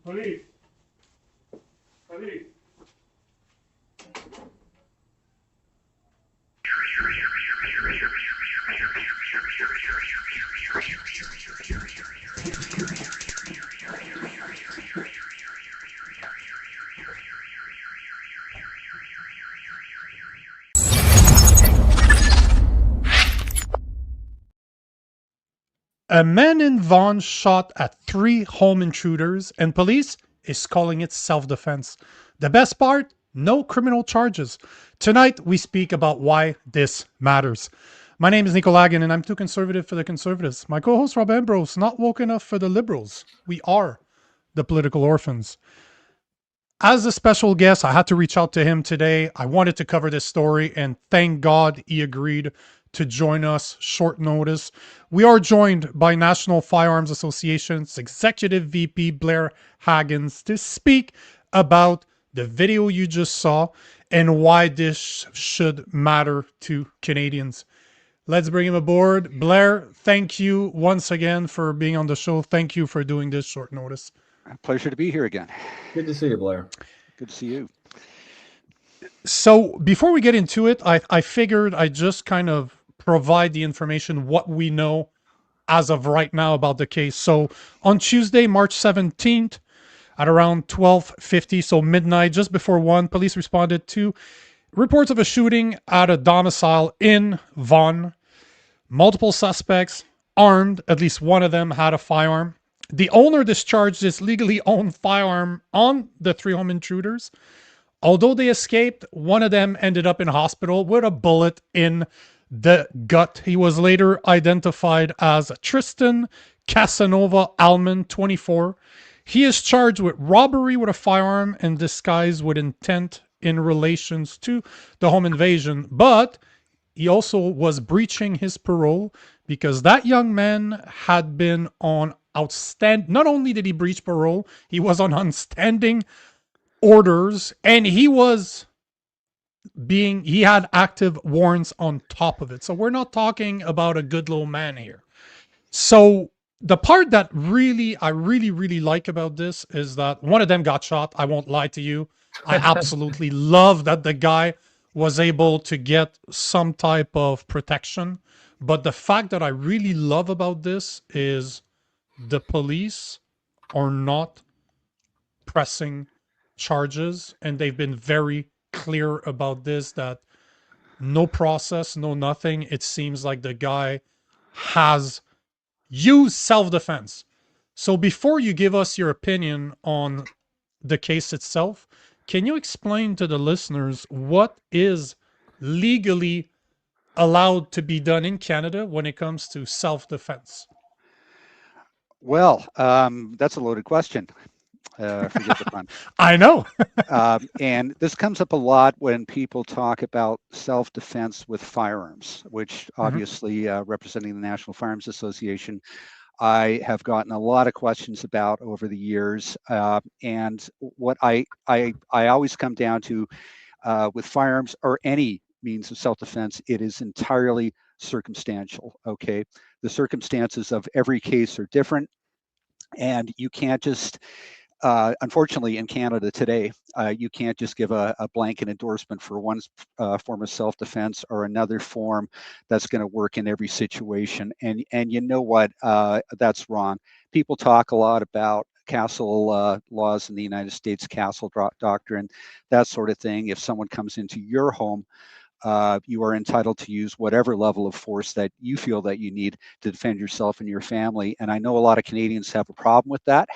Police. Police. A man in Vaughan shot at 3 home intruders, and police is calling it self-defense. The best part? No criminal charges. Tonight, we speak about why this matters. My name is Nico Lagan, and I'm too conservative for the conservatives. My co-host, Rob Ambrose, not woke enough for the liberals. We are the political orphans. As a special guest, I had to reach out to him today. I wanted to cover this story, and thank God he agreed to join us short notice. We are joined by National Firearms Association's Executive VP Blair Hagen to speak about the video you just saw and why this should matter to Canadians. Let's bring him aboard. Blair, thank you once again for being on the show. Thank you for doing this short notice. Pleasure to be here again. Good to see you, Blair. Good to see you. So before we get into it, I figured I'd just kind of provide the information, what we know as of right now about the case. So on Tuesday, March 17th, at around 12:50, so midnight, just before 1, police responded to reports of a shooting at a domicile in Vaughan. Multiple suspects, armed, at least one of them had a firearm. The owner discharged his legally owned firearm on the 3 home intruders. Although they escaped, one of them ended up in hospital with a bullet in the gut. He was later identified as Trestin Cassanova-Alman, 24. He is charged with robbery with a firearm and disguise with intent in relations to the home invasion, but he also was breaching his parole because that young man had been on outstanding. Not only did he breach parole, he was on outstanding orders, and he had active warrants on top of it. So we're not talking about a good little man here. So the part that I really like about this is that one of them got shot. I won't lie to you. I absolutely love that the guy was able to get some type of protection. But the fact that I really love about this is the police are not pressing charges, and they've been very clear about this, that no process, no nothing. It seems like the guy has used self-defense. So before you give us your opinion on the case itself, can you explain to the listeners what is legally allowed to be done in Canada when it comes to self-defense? Well, that's a loaded question. Forgive the pun. I know. And this comes up a lot when people talk about self-defense with firearms, which obviously representing the National Firearms Association, I have gotten a lot of questions about over the years. And what I always come down to with firearms or any means of self-defense, it is entirely circumstantial. Okay, the circumstances of every case are different, and you can't just unfortunately, in Canada today, you can't just give a blanket endorsement for one form of self-defense or another form that's going to work in every situation. And you know what? That's wrong. People talk a lot about castle laws in the United States, castle doctrine, that sort of thing. If someone comes into your home, you are entitled to use whatever level of force that you feel that you need to defend yourself and your family. And I know a lot of Canadians have a problem with that.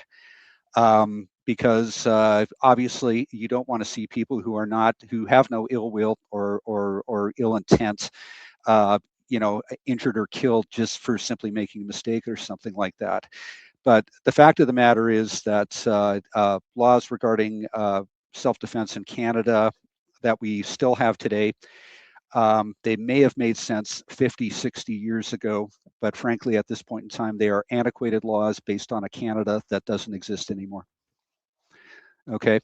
Because obviously you don't want to see people who have no ill will or ill intent, injured or killed just for simply making a mistake or something like that. But the fact of the matter is that laws regarding self-defense in Canada that we still have today, they may have made sense 50, 60 years ago, but frankly, at this point in time, they are antiquated laws based on a Canada that doesn't exist anymore. Okay.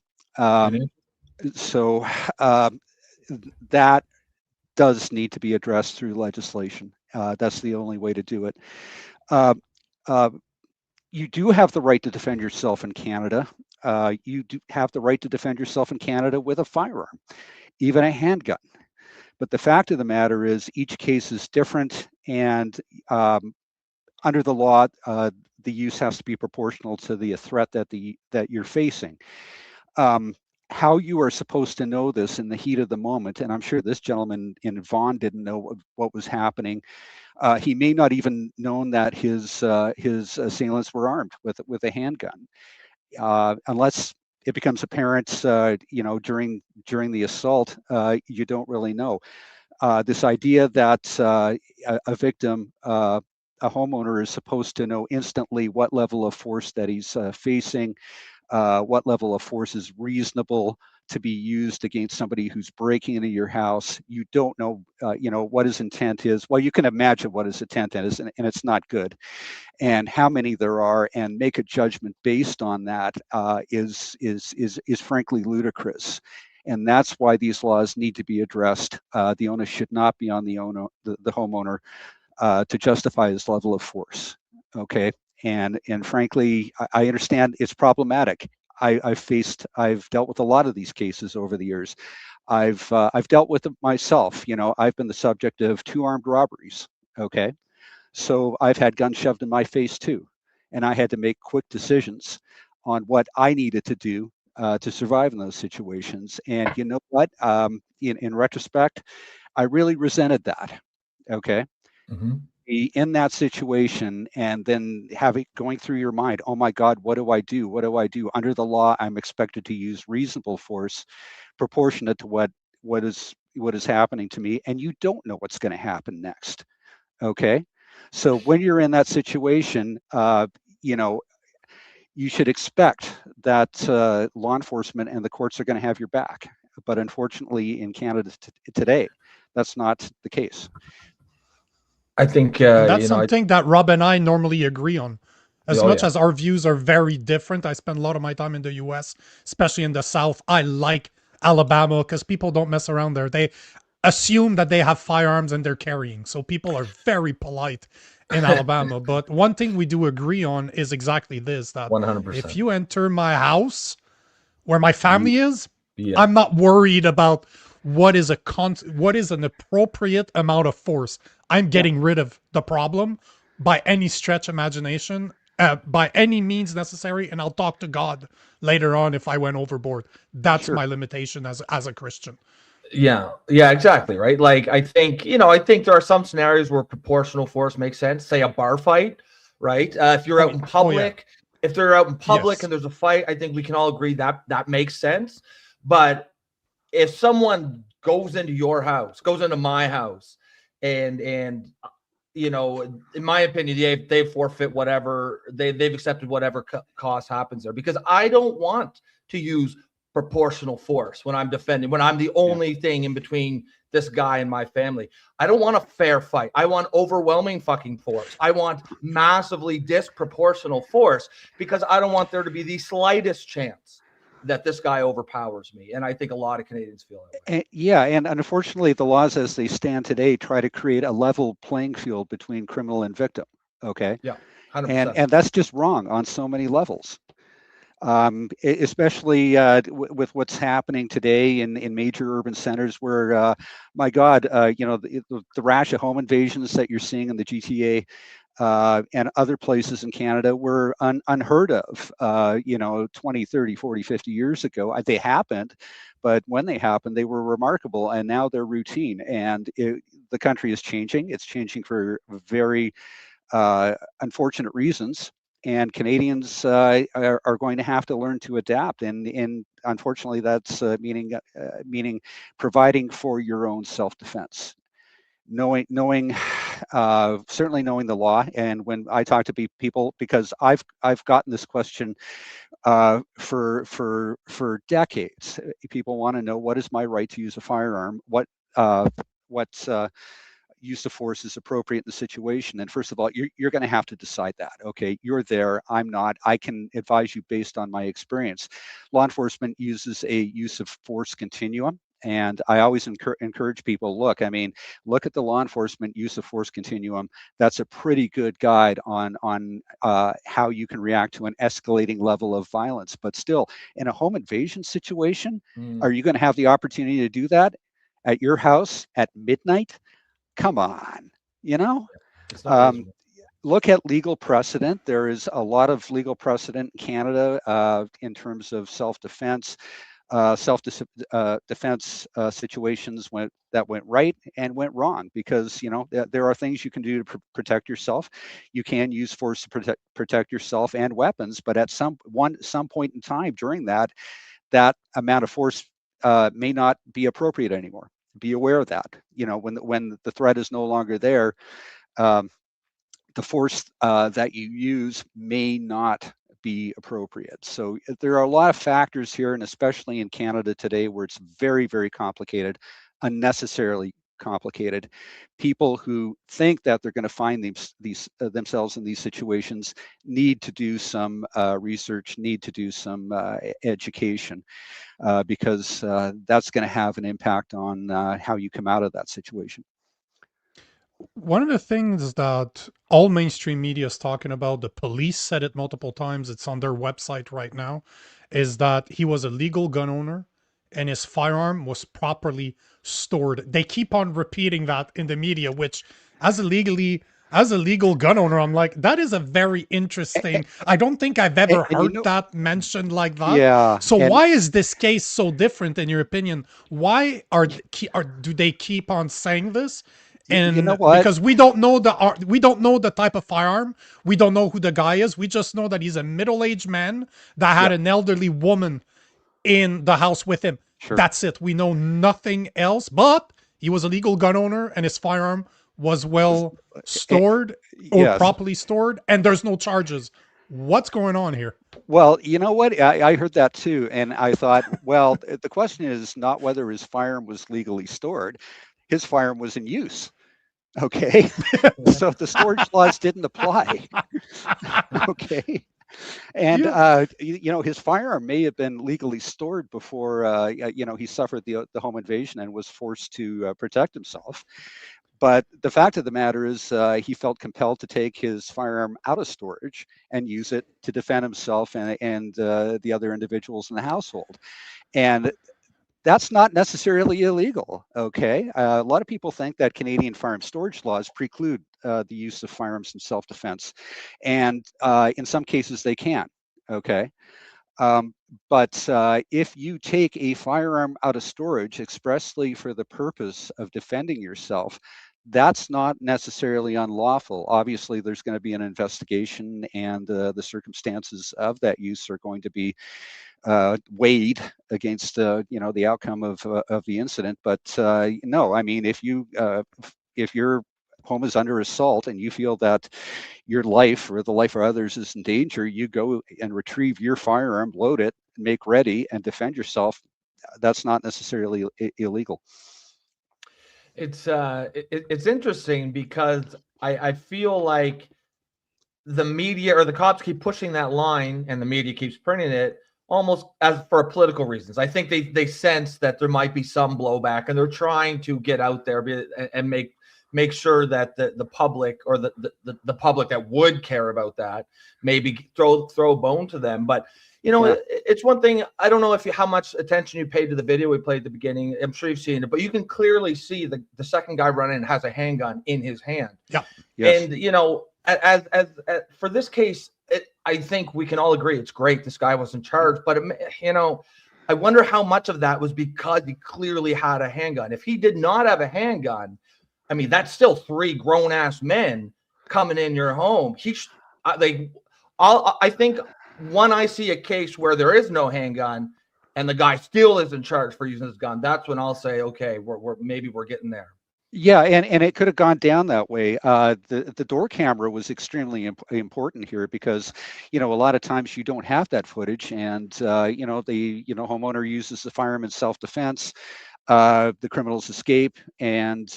So that does need to be addressed through legislation. That's the only way to do it. You do have the right to defend yourself in Canada. you do have the right to defend yourself in Canada with a firearm, even a handgun. But the fact of the matter is, each case is different, and under the law, the use has to be proportional to the threat that you're facing. Um, how you are supposed to know this in the heat of the moment, and I'm sure this gentleman in Vaughan didn't know what was happening. He may not even known that his assailants were armed with a handgun, unless it becomes apparent, during the assault. You don't really know. This idea that a victim, a homeowner, is supposed to know instantly what level of force that he's facing, what level of force is reasonable to be used against somebody who's breaking into your house. You don't know, what his intent is. Well, you can imagine what his intent is, and it's not good. And how many there are, and make a judgment based on that, is frankly ludicrous. And that's why these laws need to be addressed. The onus should not be on the homeowner to justify his level of force. Okay, and frankly, I understand it's problematic. I've dealt with a lot of these cases over the years. I've dealt with them myself. I've been the subject of 2 armed robberies. Okay, so I've had guns shoved in my face too, and I had to make quick decisions on what I needed to do to survive in those situations. And you know what? In retrospect, I really resented that. Okay, Mm-hmm. be in that situation and then going through your mind, oh my God, what do I do? What do I do? Under the law, I'm expected to use reasonable force proportionate to what is happening to me, and you don't know what's going to happen next. Okay, so when you're in that situation, you should expect that law enforcement and the courts are going to have your back. But unfortunately, in Canada today, that's not the case. I think And that's something that Rob and I normally agree on. As Oh, much yeah. as our views are very different, I spend a lot of my time in the US, especially in the South. I like Alabama because people don't mess around there. They assume that they have firearms and they're carrying. So people are very polite in Alabama. But one thing we do agree on is exactly this, that if 100%. you enter my house where my family is, Yeah. I'm not worried about what is an appropriate amount of force. I'm getting rid of the problem by any stretch imagination, by any means necessary, and I'll talk to God later on if I went overboard. That's Sure. my limitation as a Christian. Yeah, exactly, right? Like, I think there are some scenarios where proportional force makes sense. Say a bar fight, right? If you're out in public, if they're out in public and there's a fight, I think we can all agree that that makes sense. But if someone goes into your house, goes into my house, and in my opinion, they forfeit whatever they've accepted, whatever cost happens there, because I don't want to use proportional force when I'm defending, when I'm the only thing in between this guy and my family. I don't want a fair fight. I want overwhelming fucking force. I want massively disproportional force, because I don't want there to be the slightest chance that this guy overpowers me. And I think a lot of Canadians feel that way. And unfortunately, the laws as they stand today try to create a level playing field between criminal and victim. Okay. Yeah, 100%. And that's just wrong on so many levels. Especially with what's happening today in major urban centers, where, my God, the rash of home invasions that you're seeing in the GTA and other places in Canada were unheard of, 20, 30, 40, 50 years ago. They happened, but when they happened, they were remarkable, and now they're routine. And the country is changing. It's changing for very unfortunate reasons. And Canadians are going to have to learn to adapt, and unfortunately, that's meaning providing for your own self-defense, knowing certainly knowing the law. And when I talk to people, because I've gotten this question for decades, people want to know, what is my right to use a firearm? What use of force is appropriate in the situation? And first of all, you're going to have to decide that. Okay, you're there, I'm not. I can advise you based on my experience. Law enforcement uses a use of force continuum, And I always encourage people, look, I mean, look at the law enforcement use of force continuum. That's a pretty good guide on how you can react to an escalating level of violence. But still, in a home invasion situation, are you going to have the opportunity to do that at your house at midnight? Come on, you know? Look at legal precedent. There is a lot of legal precedent in Canada in terms of self-defense, defense situations that went right and went wrong, because there are things you can do to protect yourself. You can use force to protect yourself and weapons, but at some point in time during that amount of force may not be appropriate anymore. Be aware of that. When the threat is no longer there, the force that you use may not be appropriate. So there are a lot of factors here, and especially in Canada today, where it's very, very complicated, unnecessarily complicated. People who think that they're going to find themselves in these situations need to do some research, need to do some education, because that's going to have an impact on how you come out of that situation. One of the things that all mainstream media is talking about, the police said it multiple times, it's on their website right now, is that he was a legal gun owner and his firearm was properly stored. They keep on repeating that in the media, which as a legal gun owner, I'm like, that is a very interesting. I don't think I've ever heard that mentioned like that. Yeah. So why is this case so different in your opinion? Why do they keep on saying this? And you know what? Because we don't know the type of firearm, we don't know who the guy is. We just know that he's a middle-aged man that had an elderly woman in the house with him. Sure. That's it. We know nothing else. But he was a legal gun owner, and his firearm was well stored or properly stored, and there's no charges. What's going on here? Well, you know what? I heard that too, and I thought, well, the question is not whether his firearm was legally stored. His firearm was in use. Okay. So the storage laws didn't apply. Okay. And, his firearm may have been legally stored before, he suffered the home invasion and was forced to protect himself. But the fact of the matter is he felt compelled to take his firearm out of storage and use it to defend himself and the other individuals in the household. And that's not necessarily illegal, okay? A lot of people think that Canadian firearm storage laws preclude the use of firearms in self-defense, and in some cases they can, okay? But if you take a firearm out of storage expressly for the purpose of defending yourself, that's not necessarily unlawful. Obviously, there's going to be an investigation, and the circumstances of that use are going to be weighed against the outcome of the incident. But no, I mean, if your home is under assault and you feel that your life or the life of others is in danger, you go and retrieve your firearm, load it, make ready, and defend yourself. That's not necessarily illegal. It's interesting because I feel like the media or the cops keep pushing that line, and the media keeps printing it almost as for political reasons. I think they sense that there might be some blowback, and they're trying to get out there and make sure that the public or the public that would care about that maybe throw a bone to them. But it's one thing. I don't know how much attention you paid to the video we played at the beginning. I'm sure you've seen it, but you can clearly see the second guy running has a handgun in his hand. Yeah. Yes. And as for this case, I think we can all agree it's great this guy wasn't charged, but I wonder how much of that was because he clearly had a handgun. If he did not have a handgun, I mean, that's still 3 grown-ass men coming in your home. I think when I see a case where there is no handgun and the guy still isn't charged for using his gun, that's when I'll say, okay, we're getting there. Yeah, and it could have gone down that way. The door camera was extremely important here because, a lot of times you don't have that footage, and the homeowner uses the firearm in self-defense. The criminals escape, and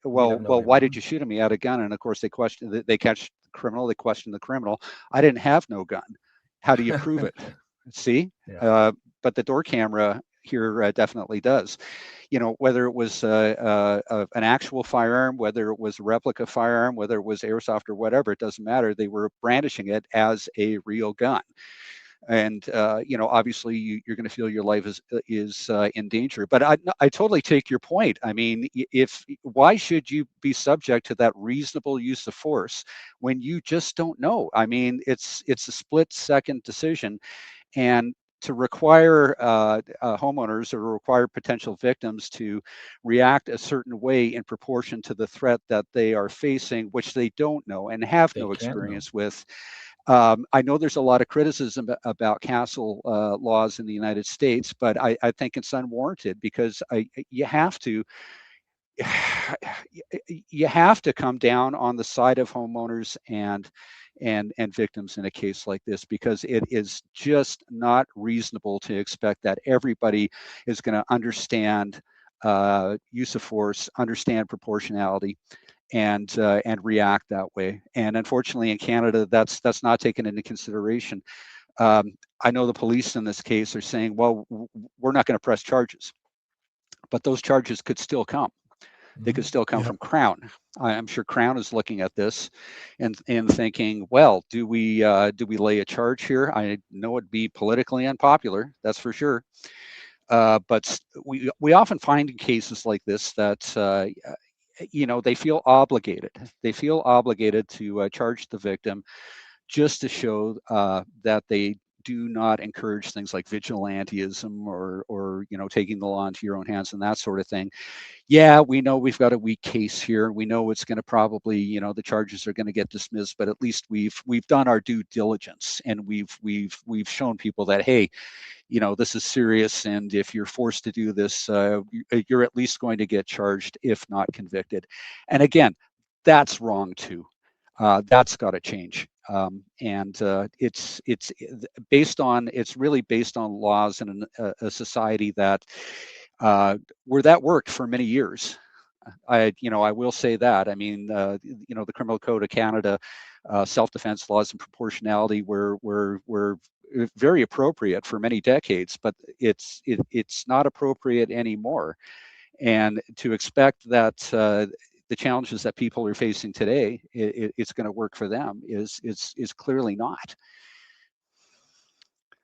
why did you shoot him? He had a gun, and of course they catch the criminal. They question the criminal. I didn't have no gun. How do you prove it? See, but the door camera here definitely does. Whether it was an actual firearm, whether it was a replica firearm, whether it was airsoft or whatever, it doesn't matter. They were brandishing it as a real gun. And obviously you're going to feel your life is in danger. But I totally take your point. I mean, why should you be subject to that reasonable use of force when you just don't know? I mean, it's a split-second decision, and to require homeowners or require potential victims to react a certain way in proportion to the threat that they are facing, which they don't know and have no experience with. I know there's a lot of criticism about castle laws in the United States, but I think it's unwarranted, because you have to come down on the side of homeowners and victims in a case like this, because it is just not reasonable to expect that everybody is going to understand use of force, understand proportionality, and react that way. And unfortunately, in Canada, that's not taken into consideration. I know the police in this case are saying, well, we're not going to press charges, but those charges could still come. They could still come from Crown. I'm sure Crown is looking at this and thinking, well, do we lay a charge here? I know it'd be politically unpopular, that's for sure. But we often find in cases like this that they feel obligated. They feel obligated to charge the victim, just to show that they do not encourage things like vigilantism or taking the law into your own hands and that sort of thing. Yeah, we know we've got a weak case here. We know it's going to probably, the charges are going to get dismissed, but at least we've done our due diligence, and we've shown people that, hey, this is serious, and if you're forced to do this, you're at least going to get charged, if not convicted. And again, that's wrong too. That's got to change. And it's really based on laws in a society that where that worked for many years. I will say that. I mean, the Criminal Code of Canada, self-defense laws and proportionality were very appropriate for many decades, but it's not appropriate anymore. And to expect that the challenges that people are facing today, it's going to work for them is clearly not.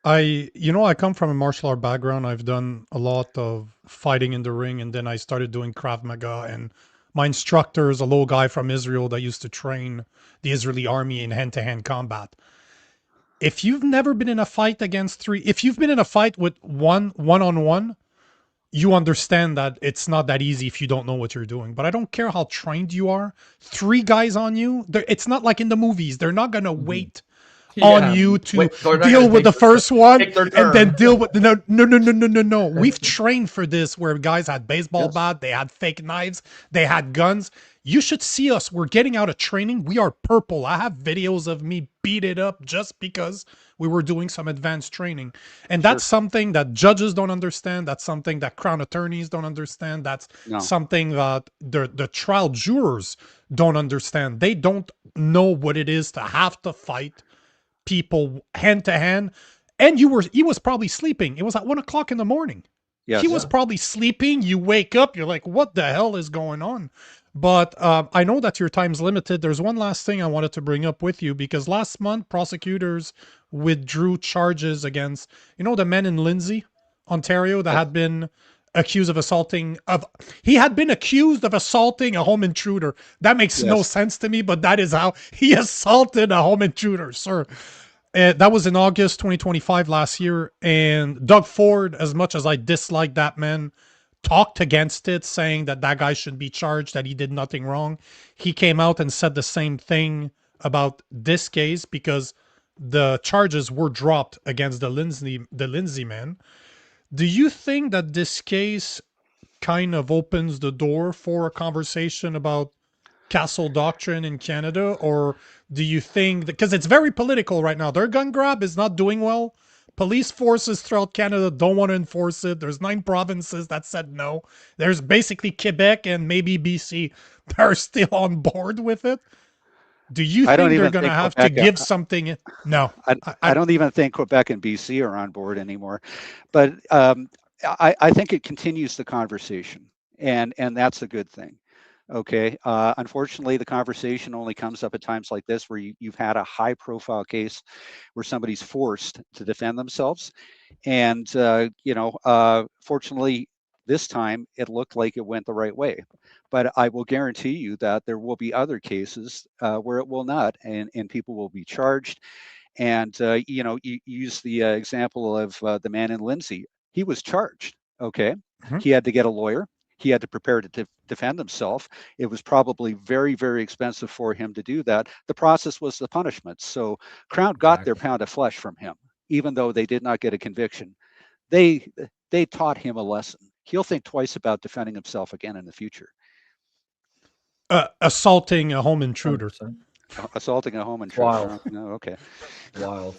I come from a martial art background. I've done a lot of fighting in the ring, and then I started doing Krav Maga. And my instructor is a little guy from Israel that used to train the Israeli army in hand-to-hand combat. If you've never been in a fight against three, if you've been in a fight with one-on-one, you understand that it's not that easy if you don't know what you're doing. But I don't care how trained you are. Three guys on you, it's not like in the movies. They're not going to wait on you to deal with the first one and then deal with no. We've trained for this, where guys had baseball bat, they had fake knives, they had guns. You should see us. We're getting out of training. We are purple. I have videos of me beat it up just because we were doing some advanced training. And that's something that judges don't understand. That's something that Crown attorneys don't understand. That's something that the trial jurors don't understand. They don't know what it is to have to fight people hand to hand. And he was probably sleeping. It was at 1 o'clock in the morning. He was probably sleeping. You wake up, you're like, what the hell is going on? But I know that your time's limited. There's one last thing I wanted to bring up with you, because last month prosecutors withdrew charges against, the man in Lindsay, Ontario, that had been accused of assaulting a home intruder. That makes no sense to me, but that is how he assaulted a home intruder, sir. That was in August 2025 last year. And Doug Ford, as much as I dislike that man, talked against it, saying that guy should be charged, that he did nothing wrong. He came out and said the same thing about this case, because the charges were dropped against the Lindsay man. Do you think that this case kind of opens the door for a conversation about castle doctrine in Canada? Or do you think that, because it's very political right now, their gun grab is not doing well. Police forces throughout Canada don't want to enforce it. There's 9 provinces that said no. There's basically Quebec and maybe BC that are still on board with it. Do you think they're going to have to give something? No. I don't even think Quebec and BC are on board anymore. But I think it continues the conversation, and that's a good thing. Okay. Unfortunately, the conversation only comes up at times like this, where you've had a high-profile case where somebody's forced to defend themselves, and fortunately, this time it looked like it went the right way. But I will guarantee you that there will be other cases where it will not, and people will be charged. And you use the example of the man in Lindsay. He was charged. Okay, he had to get a lawyer. He had to prepare to defend himself. It was probably very, very expensive for him to do that. The process was the punishment. So Crown got their pound of flesh from him, even though they did not get a conviction. They taught him a lesson. He'll think twice about defending himself again in the future. Assaulting a home intruder. 100%. Assaulting a home intruder. Wild. No, okay. Wild.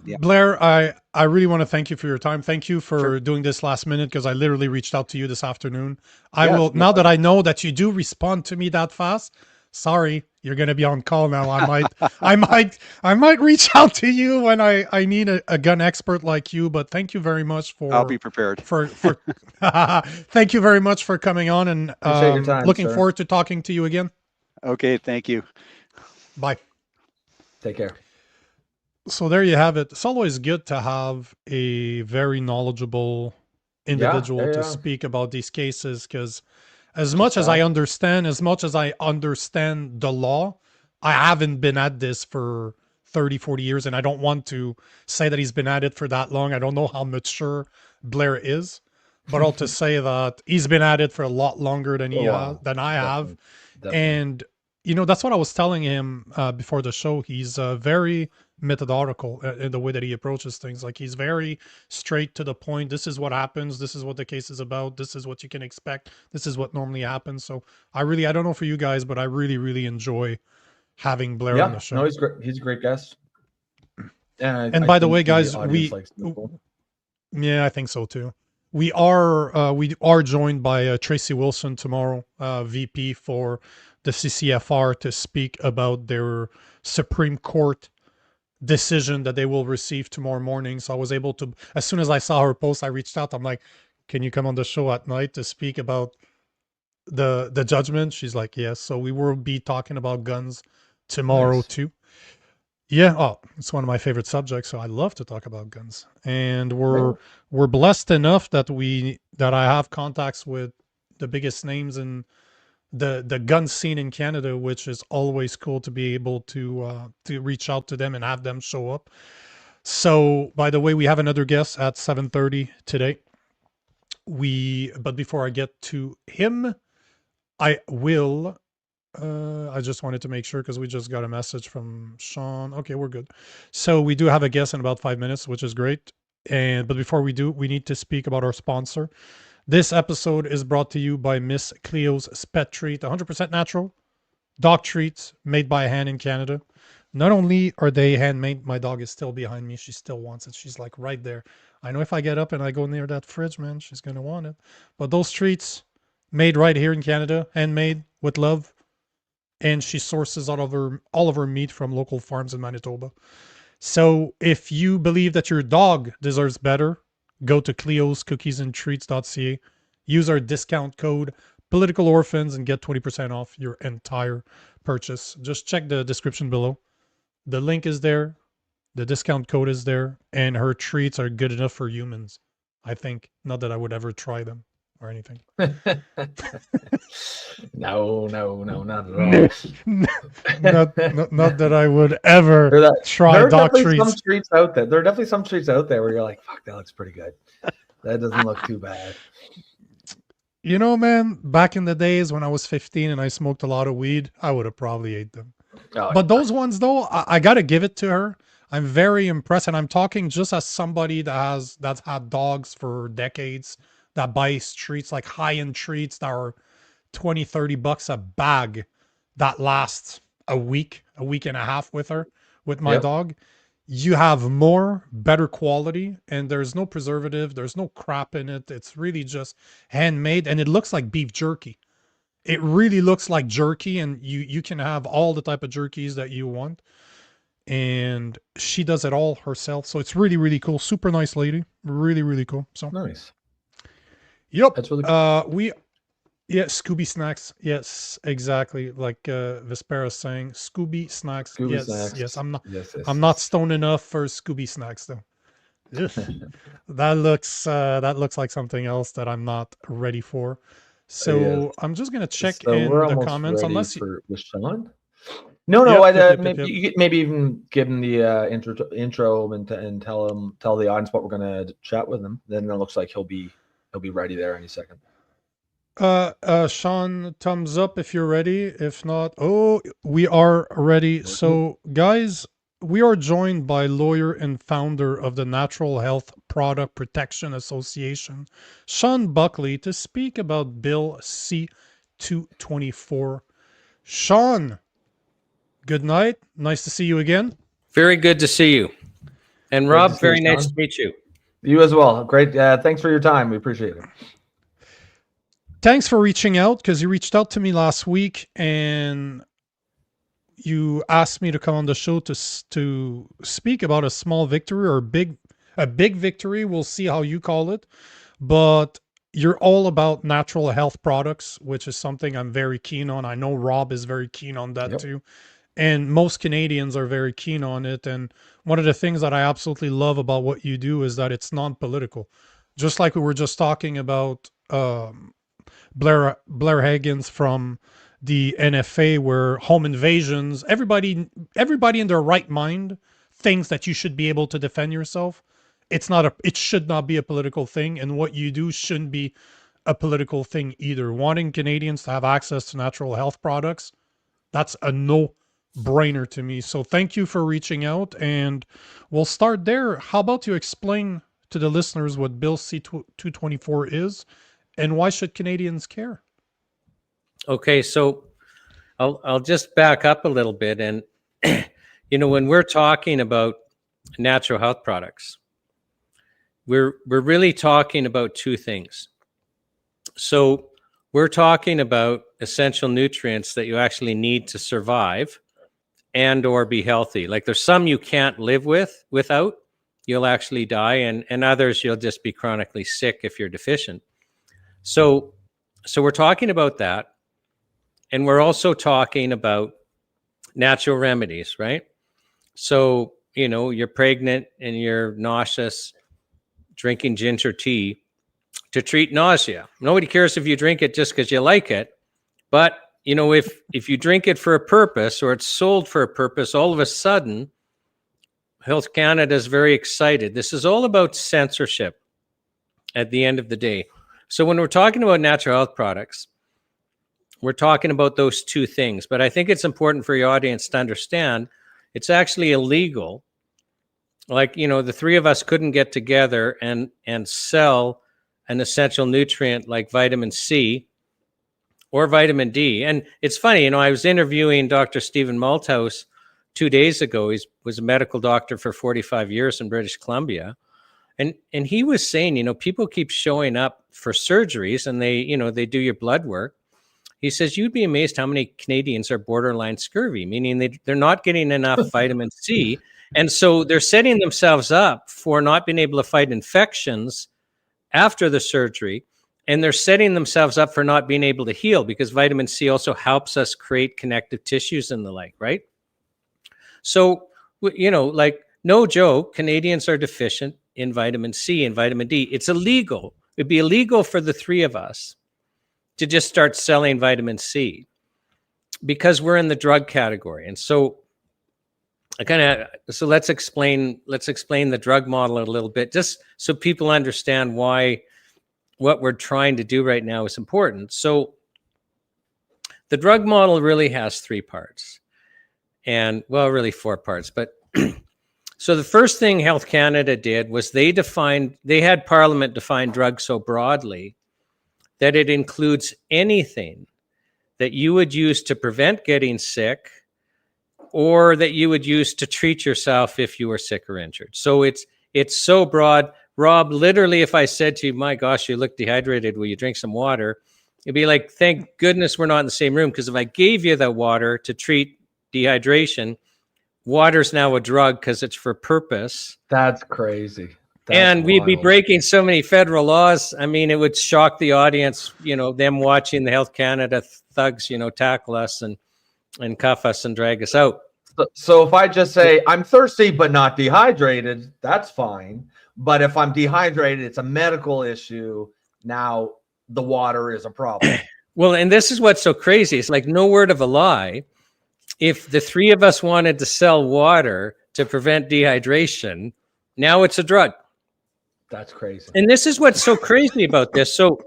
Yeah. Blair, I really want to thank you for your time. Thank you for doing this last minute, because I literally reached out to you this afternoon. I will, now that I know that you do respond to me that fast, sorry, you're going to be on call now. I might reach out to you when I need a gun expert like you, but thank you very much for, I'll be prepared for thank you very much for coming on, and your time, looking sir. forward to talking to you again. Okay. Thank you. Bye. Take care. So there you have it. It's always good to have a very knowledgeable individual to speak about these cases, because as much as I understand the law, I haven't been at this for 30, 40 years, and I don't want to say that he's been at it for that long. I don't know how mature Blair is, but all to say that he's been at it for a lot longer than than I have. Definitely. And that's what I was telling him before the show. He's very methodical in the way that he approaches things. Like, he's very straight to the point. This is what happens. This is what the case is about. This is what you can expect. This is what normally happens. So I don't know for you guys, but I really, really enjoy having Blair on the show. No, he's great. He's a great guest. And by the way, guys, I think so too. We are joined by Tracy Wilson tomorrow, VP for the CCFR, to speak about their Supreme Court decision that they will receive tomorrow morning. So I was able to, as soon as I saw her post, I reached out. I'm like, can you come on the show at night to speak about the judgment? She's like, yes. So we will be talking about guns tomorrow too. Yeah. Oh, it's one of my favorite subjects. So I love to talk about guns, and we're blessed enough that I have contacts with the biggest names in the gun scene in Canada, which is always cool to be able to reach out to them and have them show up. So, by the way, we have another guest at 7:30 today. But before I get to him, I will. I just wanted to make sure, because we just got a message from Shawn. Okay, we're good. So we do have a guest in about 5 minutes, which is great. But before we do, we need to speak about our sponsor. This episode is brought to you by Miss Cleo's Pet Treat, 100% natural dog treats made by hand in Canada. Not only are they handmade, my dog is still behind me. She still wants it. She's like right there. I know if I get up and I go near that fridge, man, she's going to want it. But those treats made right here in Canada, handmade with love. And she sources all of her meat from local farms in Manitoba. So if you believe that your dog deserves better, go to cleoscookiesandtreats.ca. Use our discount code Political Orphans and get 20% off your entire purchase. Just check the description below. The link is there. The discount code is there. And her treats are good enough for humans, I think. Not that I would ever try them or anything. No, not at all. not that I would ever try dog treats. Some treats out there. There are definitely some treats out there where you're like, fuck, that looks pretty good. That doesn't look too bad. Man, back in the days when I was 15 and I smoked a lot of weed, I would have probably ate them. But those ones, though, I got to give it to her. I'm very impressed. And I'm talking just as somebody that's had dogs for decades, that buys treats, like high-end treats that are $20-$30 a bag, that lasts a week and a half with my dog. You have more, better quality, and there's no preservative, there's no crap in it. It's really just handmade, and it looks like beef jerky. It really looks like jerky, and you can have all the type of jerkies that you want. And she does it all herself, so it's really, really cool. Super nice lady, really, really cool. So nice. Yep. That's really cool. Yeah, Scooby snacks. Yes, exactly. Like Vespera's saying, Scooby snacks. Scooby Yes, snacks. yes. Yes. I'm not stoned enough for Scooby snacks though. Ugh. That looks like something else that I'm not ready for. Yes. So I'm just gonna check So we're in the almost comments. ready Unless you, for with Shawn. No, yep, yep, yep, yep, maybe yep. maybe even give him the intro and tell the audience what we're gonna chat with him. Then it looks like he'll be ready there any second. Shawn, thumbs up if you're ready. If not, oh, we are ready. So, guys, we are joined by lawyer and founder of the Natural Health Product Protection Association, Shawn Buckley, to speak about Bill C-224. Shawn, good night. Nice to see you again. Very good to see you. And Rob, very nice to meet you. You as well. Great. Thanks for your time. We appreciate it. Thanks for reaching out, because you reached out to me last week and you asked me to come on the show to speak about a small victory or a big victory. We'll see how you call it, but you're all about natural health products, which is something I'm very keen on. I know Rob is very keen on that too. And most Canadians are very keen on it. And one of the things that I absolutely love about what you do is that it's non-political. Just like we were just talking about Blair Hagen's from the NFA, where home invasions, everybody in their right mind thinks that you should be able to defend yourself. It should not be a political thing, and what you do shouldn't be a political thing either. Wanting Canadians to have access to natural health products, that's a no-brainer to me. So thank you for reaching out, and we'll start there. How about you explain to the listeners what Bill C-224 is, and why should Canadians care? Okay, so I'll just back up a little bit, and when we're talking about natural health products, we're really talking about two things. So we're talking about essential nutrients that you actually need to survive and or be healthy. Like there's some you can't live without, you'll actually die, and others you'll just be chronically sick if you're deficient. So we're talking about that. And we're also talking about natural remedies, right? So, you're pregnant and you're nauseous, drinking ginger tea to treat nausea. Nobody cares if you drink it just because you like it. But, if you drink it for a purpose or it's sold for a purpose, all of a sudden, Health Canada is very excited. This is all about censorship at the end of the day. So when we're talking about natural health products, we're talking about those two things, but I think it's important for your audience to understand it's actually illegal. Like, the three of us couldn't get together and sell an essential nutrient like vitamin C or vitamin D. And it's funny, I was interviewing Dr. Stephen Malthouse 2 days ago. He was a medical doctor for 45 years in British Columbia. And he was saying, people keep showing up for surgeries and they do your blood work. He says, you'd be amazed how many Canadians are borderline scurvy, meaning they're not getting enough vitamin C. And so they're setting themselves up for not being able to fight infections after the surgery. And they're setting themselves up for not being able to heal, because vitamin C also helps us create connective tissues and the like, right? So, like no joke, Canadians are deficient in vitamin C and vitamin D. It's illegal. It'd be illegal for the three of us to just start selling vitamin C because we're in the drug category. And so let's explain the drug model a little bit, just so people understand why what we're trying to do right now is important. So the drug model really has three parts, and really four parts, but so the first thing Health Canada did was they had Parliament define drugs so broadly that it includes anything that you would use to prevent getting sick or that you would use to treat yourself if you were sick or injured. So it's so broad. Rob, literally, if I said to you, my gosh, you look dehydrated, will you drink some water? It'd be like, thank goodness we're not in the same room, because if I gave you the water to treat dehydration, water's now a drug because it's for purpose. That's crazy. And we'd be breaking so many federal laws. I mean, it would shock the audience, you know, them watching the Health Canada thugs, you know, tackle us and cuff us and drag us out. So if I just say I'm thirsty but not dehydrated, that's fine. But if I'm dehydrated, it's a medical issue. Now the water is a problem. Well, and this is what's so crazy. It's like no word of a lie. If the three of us wanted to sell water to prevent dehydration, now it's a drug. That's crazy. And this is what's so crazy about this. So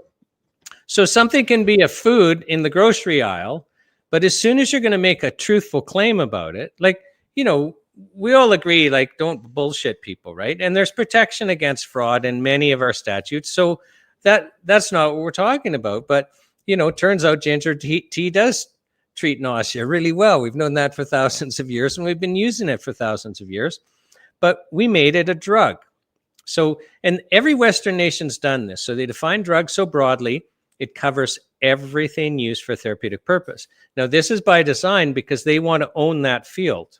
something can be a food in the grocery aisle, but as soon as you're going to make a truthful claim about it, like, you know, we all agree, like, don't bullshit people, right? And there's protection against fraud in many of our statutes. So that's not what we're talking about. But, you know, it turns out ginger tea does treat nausea really well. We've known that for thousands of years, and we've been using it for thousands of years. But we made it a drug. So, and every Western nation's done this. So they define drugs so broadly, it covers everything used for therapeutic purpose. Now, this is by design because they want to own that field.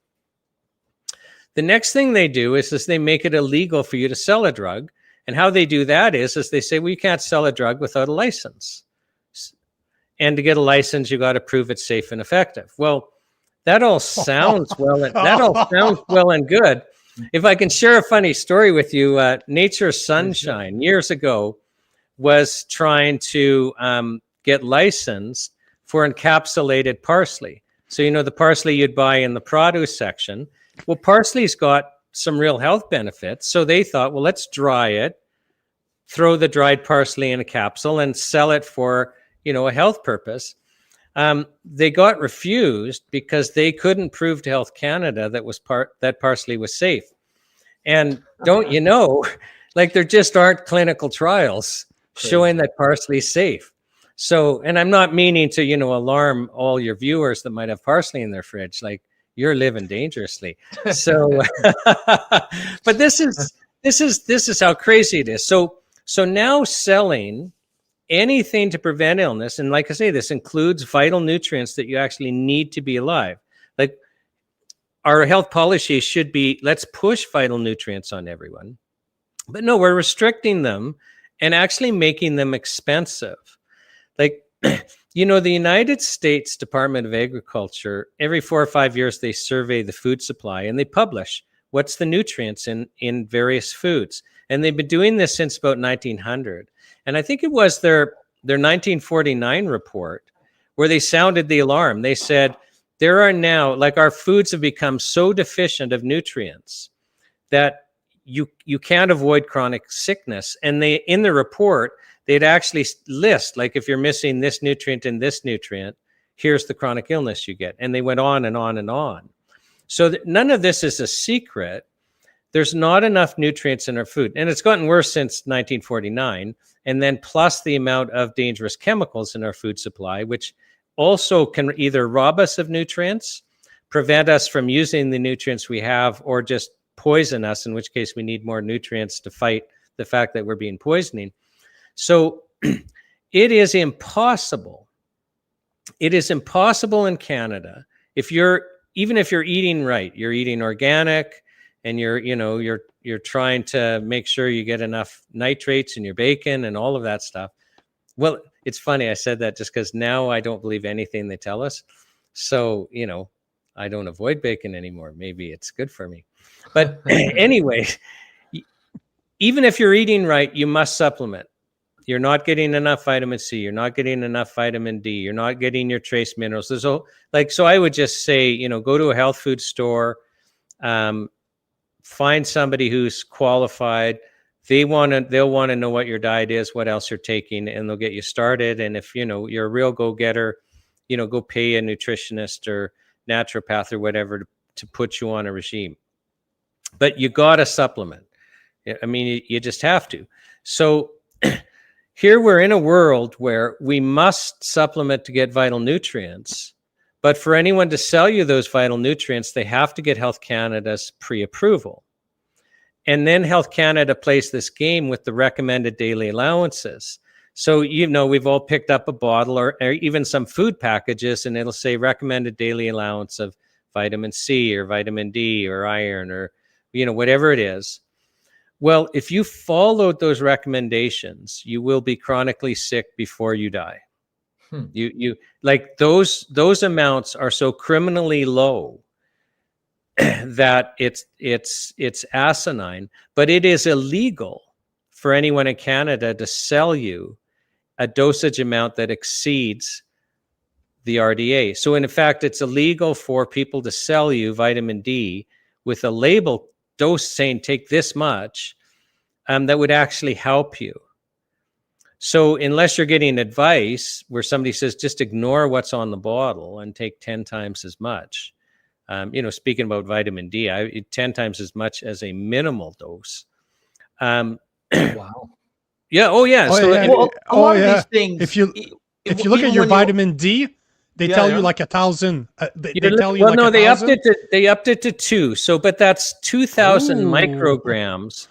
The next thing they do is they make it illegal for you to sell a drug. And how they do that is they say, well, you can't sell a drug without a license. And to get a license, you got to prove it's safe and effective. Well, that all sounds well and good. If I can share a funny story with you, Nature Sunshine years ago was trying to get licensed for encapsulated parsley. So, you know, the parsley you'd buy in the produce section. Well, parsley's got some real health benefits. So they thought, well, let's dry it, throw the dried parsley in a capsule and sell it for, you know, a health purpose. They got refused because they couldn't prove to Health Canada that parsley was safe. And don't you know, like there just aren't clinical trials showing that parsley is safe. So, and I'm not meaning to, you know, alarm all your viewers that might have parsley in their fridge. Like you're living dangerously. So, but this is how crazy it is. So now selling anything to prevent illness, and like I say, this includes vital nutrients that you actually need to be alive. Like our health policy should be, let's push vital nutrients on everyone. But no, we're restricting them and actually making them expensive. Like, you know, the United States Department of Agriculture, every 4 or 5 years, they survey the food supply and they publish what's the nutrients in various foods. And they've been doing this since about 1900. And I think it was their 1949 report where they sounded the alarm. They said, there are now, like our foods have become so deficient of nutrients that you can't avoid chronic sickness. And they, in the report, they'd actually list, like if you're missing this nutrient and this nutrient, here's the chronic illness you get. And they went on and on and on. So none of this is a secret. There's not enough nutrients in our food. And it's gotten worse since 1949. And then plus the amount of dangerous chemicals in our food supply, which also can either rob us of nutrients, prevent us from using the nutrients we have, or just poison us, in which case we need more nutrients to fight the fact that we're being poisoning. So it is impossible. It is impossible in Canada. Even if you're eating right, you're eating organic, and you're trying to make sure you get enough nitrates in your bacon and all of that stuff. Well, it's funny I said that just because now I don't believe anything they tell us. So, you know, I don't avoid bacon anymore. Maybe it's good for me. But anyway, even if you're eating right, you must supplement. You're not getting enough vitamin C. You're not getting enough vitamin D. You're not getting your trace minerals. So I would just say, you know, go to a health food store, find somebody who's qualified. They'll want to know what your diet is, what else you're taking, and they'll get you started. And if, you know, you're a real go-getter, you know, go pay a nutritionist or naturopath or whatever to put you on a regime. But you got to supplement. I mean, you just have to. So here we're in a world where we must supplement to get vital nutrients. But for anyone to sell you those vital nutrients, they have to get Health Canada's pre-approval. And then Health Canada plays this game with the recommended daily allowances. So, you know, we've all picked up a bottle or even some food packages, and it'll say recommended daily allowance of vitamin C or vitamin D or iron or, you know, whatever it is. Well, if you followed those recommendations, you will be chronically sick before you die. You like those amounts are so criminally low that it's asinine, but it is illegal for anyone in Canada to sell you a dosage amount that exceeds the RDA. So in fact, it's illegal for people to sell you vitamin D with a label dose saying take this much, that would actually help you. So unless you're getting advice where somebody says just ignore what's on the bottle and take 10 times as much, speaking about vitamin D, 10 times as much as a minimal dose. Wow. Yeah. Oh yeah. Oh, So yeah. A lot of these things. If you look at your vitamin D, they tell you like 1,000. They tell you like 1,000. They upped it to 2. So, but that's 2,000 micrograms,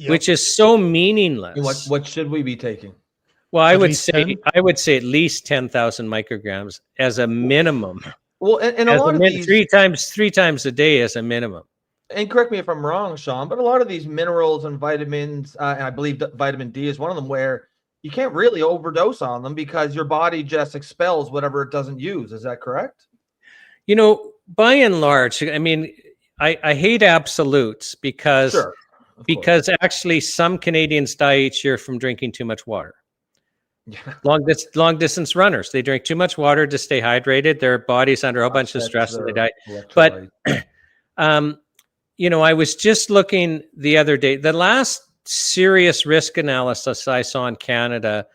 which is so meaningless. What should we be taking? Well, I would say at least 10,000 micrograms as a minimum. Well, and a lot of these three times a day as a minimum. And correct me if I'm wrong, Shawn, but a lot of these minerals and vitamins, and I believe that vitamin D is one of them, where you can't really overdose on them because your body just expels whatever it doesn't use. Is that correct? By and large, I mean, I hate absolutes because actually some Canadians die each year from drinking too much water. Yeah. Long distance runners, they drink too much water to stay hydrated. Their body's under a bunch of stress and they die. But I was just looking the other day, the last serious risk analysis I saw in Canada,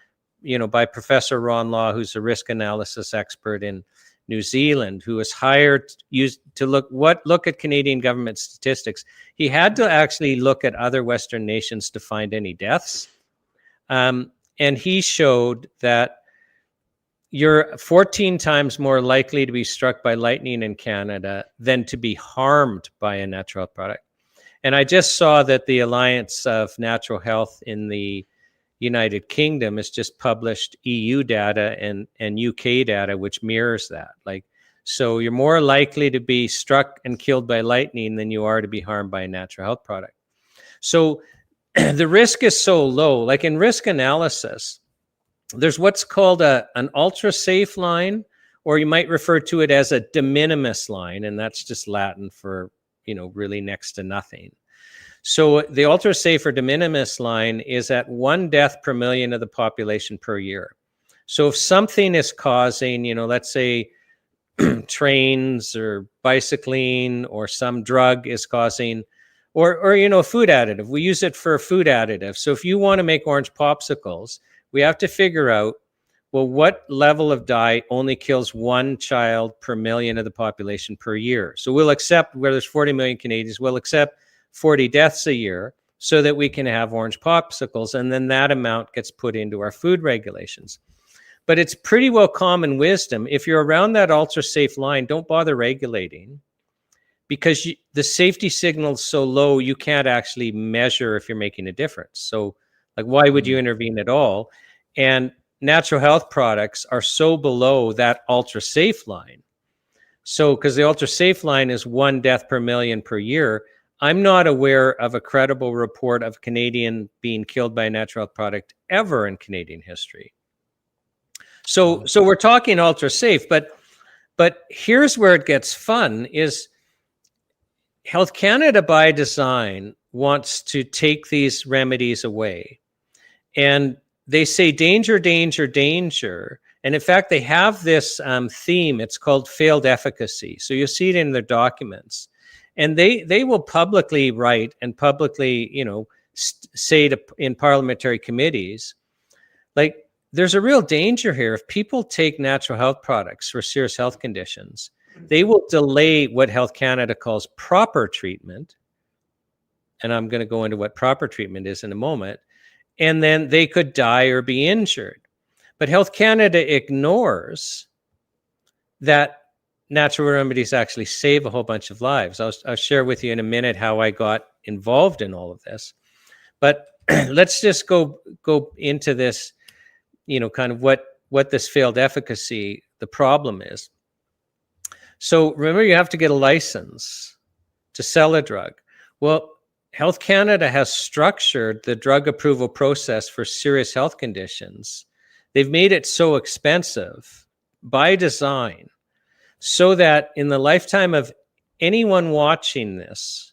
by Professor Ron Law, who's a risk analysis expert in New Zealand, who was hired to look at Canadian government statistics. He had to actually look at other Western nations to find any deaths. And he showed that you're 14 times more likely to be struck by lightning in Canada than to be harmed by a natural health product. And I just saw that the Alliance of Natural Health in the United Kingdom has just published EU data and UK data, which mirrors that. So you're more likely to be struck and killed by lightning than you are to be harmed by a natural health product. So the risk is so low. Like in risk analysis, there's what's called an ultra safe line, or you might refer to it as a de minimis line, and that's just Latin for, really next to nothing. So the ultra safe or de minimis line is at 1 death per million of the population per year. So if something is causing, let's say trains or bicycling, or some drug is causing, or food additive. We use it for a food additive. So if you want to make orange popsicles, we have to figure out, well, what level of dye only kills 1 child per million of the population per year? So we'll accept, where there's 40 million Canadians, we'll accept 40 deaths a year so that we can have orange popsicles. And then that amount gets put into our food regulations. But it's pretty well common wisdom. If you're around that ultra safe line, don't bother regulating, because the safety signal is so low, you can't actually measure if you're making a difference. So why would you intervene at all? And natural health products are so below that ultra safe line. So because the ultra safe line is 1 death per million per year, I'm not aware of a credible report of a Canadian being killed by a natural health product ever in Canadian history. So we're talking ultra safe, but here's where it gets fun is Health Canada by design wants to take these remedies away. And they say danger, danger, danger. And in fact, they have this theme. It's called failed efficacy. So you'll see it in their documents. And they will publicly write and publicly, say in parliamentary committees, there's a real danger here. If people take natural health products for serious health conditions, they will delay what Health Canada calls proper treatment. And I'm going to go into what proper treatment is in a moment. And then they could die or be injured. But Health Canada ignores that natural remedies actually save a whole bunch of lives. I'll share with you in a minute how I got involved in all of this. But let's just go into this, kind of what this failed efficacy, the problem is. So remember, you have to get a license to sell a drug. Well, Health Canada has structured the drug approval process for serious health conditions. They've made it so expensive by design so that in the lifetime of anyone watching this,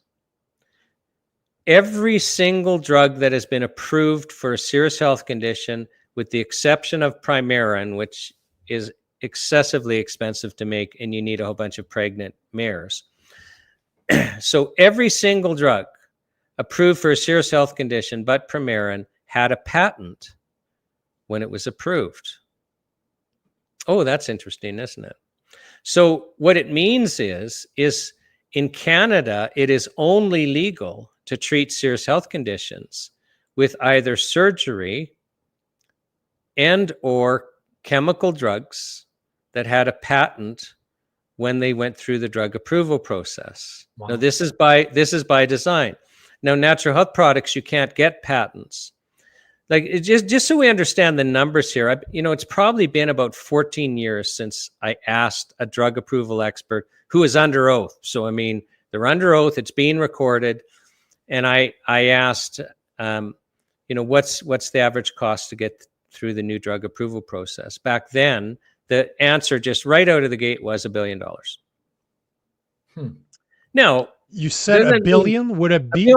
every single drug that has been approved for a serious health condition, with the exception of Primarin, which is excessively expensive to make and you need a whole bunch of pregnant mares. So every single drug approved for a serious health condition but Primarin had a patent when it was approved. Oh, that's interesting, isn't it? So what it means is in Canada, it is only legal to treat serious health conditions with either surgery and or chemical drugs that had a patent when they went through the drug approval process. Wow. Now, this is by design. Now, natural health products, you can't get patents. Like, just so we understand the numbers here, it's probably been about 14 years since I asked a drug approval expert who is under oath. So, I mean, they're under oath, it's being recorded. And I asked, what's the average cost to get through the new drug approval process? Back then, the answer just right out of the gate was $1 billion. Now, you said $1 billion? Would it be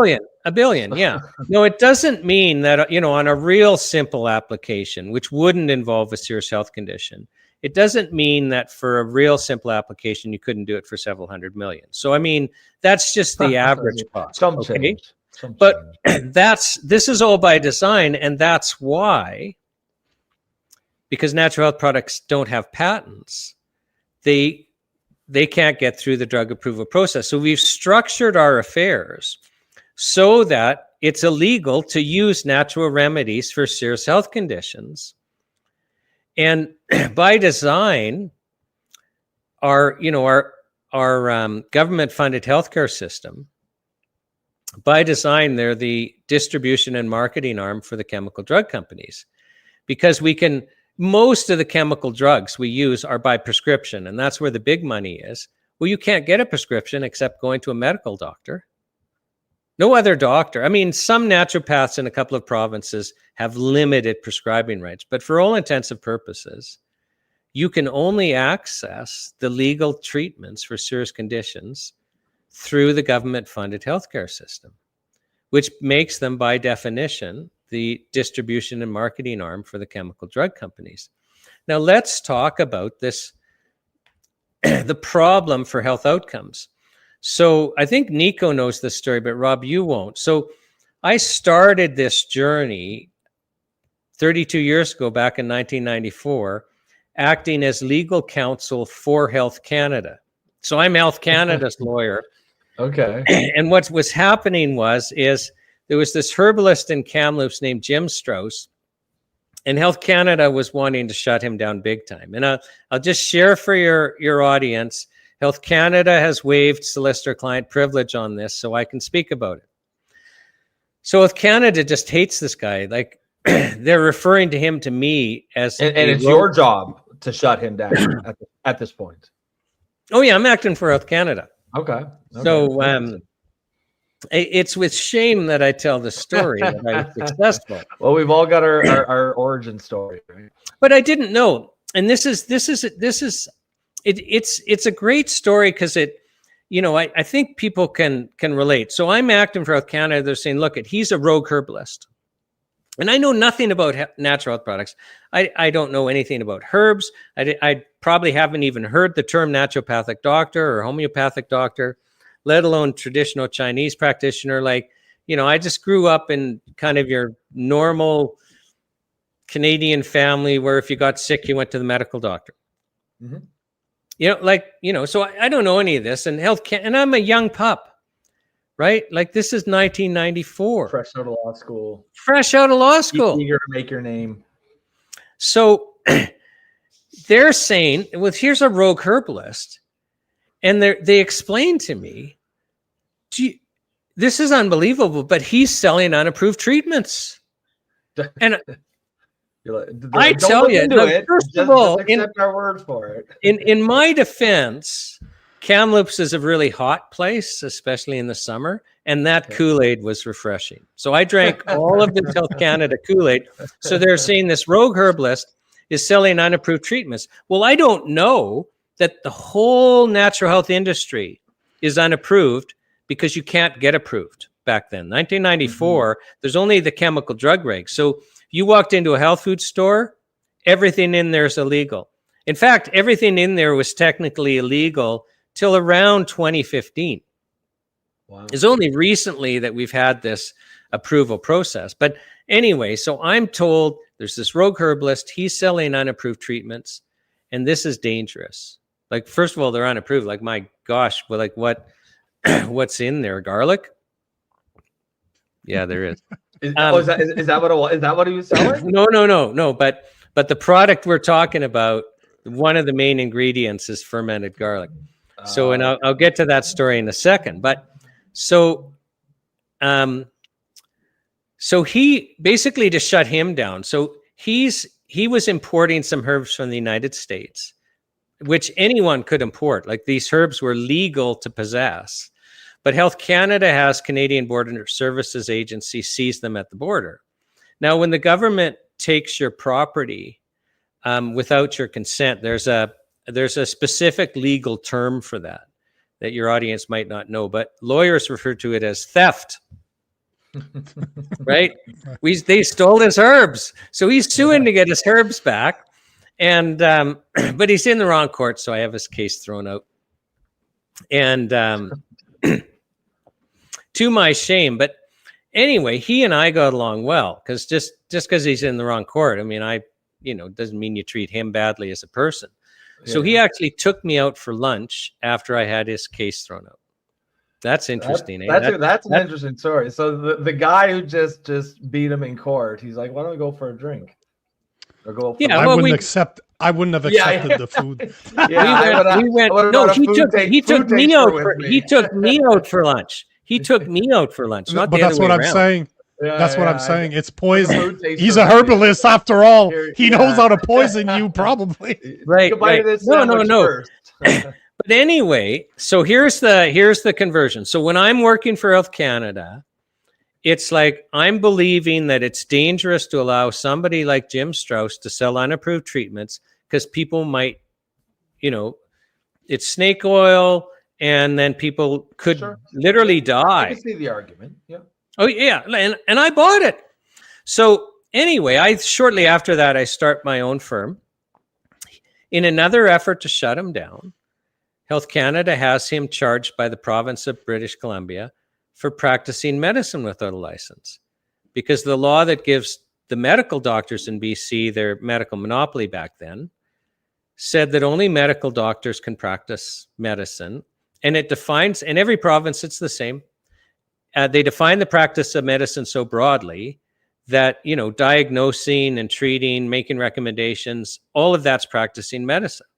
a billion? Yeah. No, it doesn't mean that, on a real simple application, which wouldn't involve a serious health condition, it doesn't mean that for a real simple application, you couldn't do it for several hundred million. So, I mean, that's just the average cost. Okay? But this is all by design, and that's why, because natural health products don't have patents, they can't get through the drug approval process. So we've structured our affairs so that it's illegal to use natural remedies for serious health conditions. And by design, our government-funded healthcare system, by design, they're the distribution and marketing arm for the chemical drug companies, because most of the chemical drugs we use are by prescription, and that's where the big money is. Well, you can't get a prescription except going to a medical doctor. No other doctor. I mean, some naturopaths in a couple of provinces have limited prescribing rights, but for all intents and purposes, you can only access the legal treatments for serious conditions through the government-funded healthcare system, which makes them, by definition, the distribution and marketing arm for the chemical drug companies. Now, let's talk about this, the problem for health outcomes. So I think Nico knows this story, but Rob, you won't. So I started this journey 32 years ago, back in 1994, acting as legal counsel for Health Canada. So I'm Health Canada's lawyer. Okay. And what was happening is there was this herbalist in Kamloops named Jim Strauss, and Health Canada was wanting to shut him down big time. And I'll just share for your audience, Health Canada has waived solicitor-client privilege on this, so I can speak about it. So Health Canada just hates this guy. Like, they're referring to him to me as... And it's your job to shut him down at this point. Oh, yeah, I'm acting for Health Canada. Okay. So it's with shame that I tell the story that I was successful. Well, we've all got our origin story, right? But I didn't know. And it's a great story because I think people can relate. So I'm acting for Health Canada. They're saying, look, he's a rogue herbalist. And I know nothing about natural health products. I don't know anything about herbs. I probably haven't even heard the term naturopathic doctor or homeopathic doctor, let alone traditional Chinese practitioner. Like, I just grew up in kind of your normal Canadian family where if you got sick, you went to the medical doctor. Mm-hmm. So I don't know any of this. And and I'm a young pup. Right? Like, this is 1994. Fresh out of law school. Eager to make your name. So they're saying, well, here's a rogue herbalist. And they explained to me, this is unbelievable, but he's selling unapproved treatments. And You're like, I tell you, first of all, accept our word for it. In my defense, Kamloops is a really hot place, especially in the summer. And that Kool-Aid was refreshing. So I drank all of this Health Canada Kool-Aid. So they're saying this rogue herbalist is selling unapproved treatments. Well, I don't know that the whole natural health industry is unapproved because you can't get approved back then. 1994, there's only the chemical drug regs. So you walked into a health food store, everything in there is illegal. In fact, everything in there was technically illegal till around 2015. Wow. It's only recently that we've had this approval process. But anyway, so I'm told there's this rogue herbalist, he's selling unapproved treatments, and this is dangerous. Like, first of all, they're unapproved. Like, my gosh, well, like what's in there? Garlic? Yeah, there is. Is that what he was selling? No. But the product we're talking about, one of the main ingredients is fermented garlic. So, and I'll get to that story in a second. But so he basically to shut him down. So he was importing some herbs from the United States, which anyone could import. Like, these herbs were legal to possess. But Health Canada has Canadian Border Services Agency seize them at the border. Now, when the government takes your property without your consent, there's a specific legal term for that your audience might not know, but lawyers refer to it as theft. Right? They stole his herbs, so he's suing to get his herbs back, and but he's in the wrong court, so I have his case thrown out. And to my shame, but anyway, he and I got along well, because just because he's in the wrong court, I mean, doesn't mean you treat him badly as a person. So he actually took me out for lunch after I had his case thrown out. That's interesting. That's an interesting story. So the guy who just beat him in court, he's like, "Why don't we go for a drink?" Or go. For I wouldn't have accepted the food. He took me out for lunch. He took me out for lunch. Not but the that's other what way I'm around. saying. That's what I'm saying. It's poison. He's a herbalist after all. He knows how to poison you, probably. Right. No. But anyway, so here's the conversion. So when I'm working for Health Canada, it's like I'm believing that it's dangerous to allow somebody like Jim Strauss to sell unapproved treatments, because people might, it's snake oil, and then people could literally die. I can see the argument. Yeah. Oh yeah, and I bought it. So anyway, shortly after that, I start my own firm. In another effort to shut him down, Health Canada has him charged by the province of British Columbia for practicing medicine without a license, because the law that gives the medical doctors in BC their medical monopoly back then said that only medical doctors can practice medicine, and it defines, in every province it's the same. They define the practice of medicine so broadly that, diagnosing and treating, making recommendations, all of that's practicing medicine.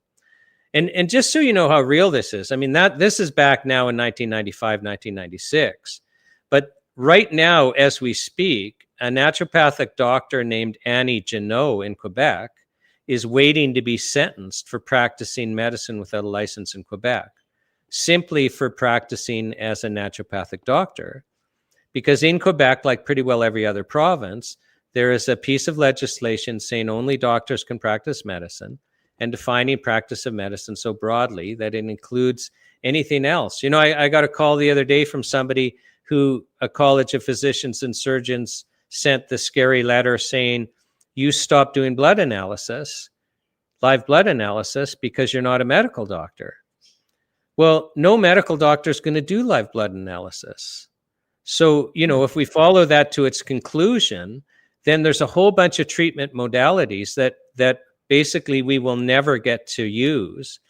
And just so you know how real this is, I mean, this is back now in 1995, 1996. But right now, as we speak, a naturopathic doctor named Annie Janot in Quebec is waiting to be sentenced for practicing medicine without a license in Quebec, simply for practicing as a naturopathic doctor. Because in Quebec, like pretty well every other province, there is a piece of legislation saying only doctors can practice medicine, and defining practice of medicine so broadly that it includes anything else. I got a call the other day from somebody who a College of Physicians and Surgeons sent the scary letter saying, you stop doing blood analysis, live blood analysis, because you're not a medical doctor. Well, no medical doctor is going to do live blood analysis. So, if we follow that to its conclusion, then there's a whole bunch of treatment modalities that basically we will never get to use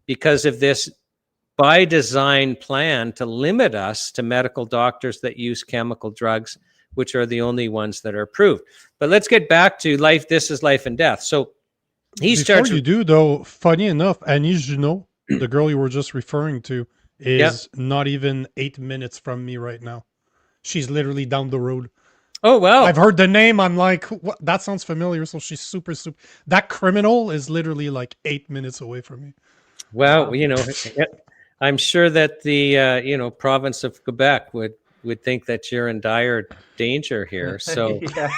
because of this by design plan to limit us to medical doctors that use chemical drugs, which are the only ones that are approved. But let's get back to life. This is life and death. So he's Before charged. You do, though, funny enough, Annie Junot, the girl you were just referring to, is not even 8 minutes from me right now. She's literally down the road. Oh, wow. I've heard the name. I'm like, what? That sounds familiar. So she's super. That criminal is literally like 8 minutes away from me. Well, I'm sure that the, province of Quebec would would think that you're in dire danger here. So, Yeah.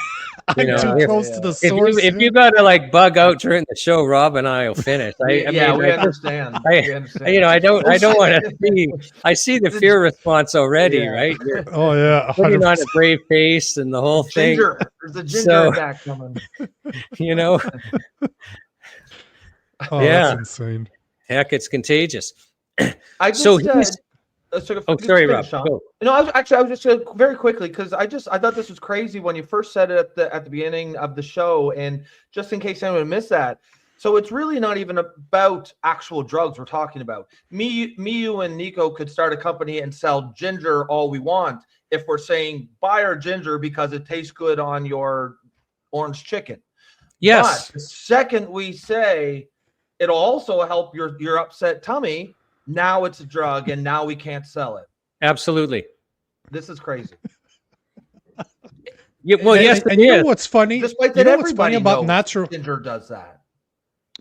I'm too close to the if source. you got to like bug out during the show, Rob and I will finish. We understand. We understand. You know, I don't want to see. I see the fear response already, right? You're Oh yeah, putting on a brave face and the whole thing. There's a ginger attack coming. You know. Oh, that's insane. Heck, it's contagious. I just, sorry, Rob. Go. No, I was just very quickly, because I thought this was crazy when you first said it at the beginning of the show, and just in case anyone missed that. So it's really not even about actual drugs we're talking about. Me, you, and Nico could start a company and sell ginger all we want if we're saying buy our ginger because it tastes good on your orange chicken. Yes. But the second we say it'll also help your upset tummy, now it's a drug and now we can't sell it. Absolutely. This is crazy. Yeah, well, yes, and you know what's funny? Despite that, you know what's funny about natural ginger does that.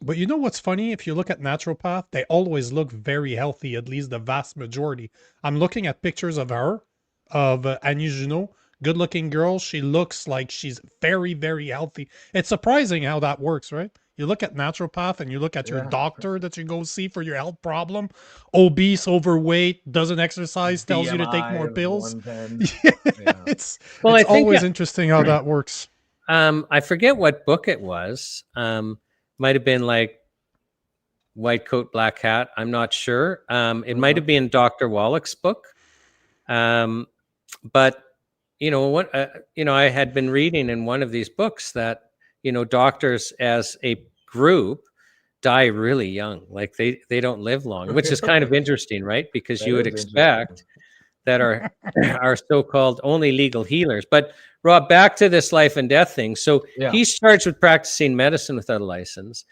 But you know what's funny? If you look at naturopath, they always look very healthy, at least the vast majority. I'm looking at pictures of her, of Annie Junot, good-looking girl. She looks like she's very, very healthy. It's surprising how that works, right? You look at naturopath and you look at your doctor that you go see for your health problem, obese, overweight, doesn't exercise, tells you to take more pills. It's always interesting how that works. I forget what book it was. Might have been like White Coat, Black Hat. I'm not sure. It might have been Dr. Wallach's book. But you know what? I had been reading in one of these books that doctors as a group die really young. Like they don't live long, which is kind of interesting, right? Because you would expect that our so-called only legal healers. But Rob, back to this life and death thing. So he's charged with practicing medicine without a license.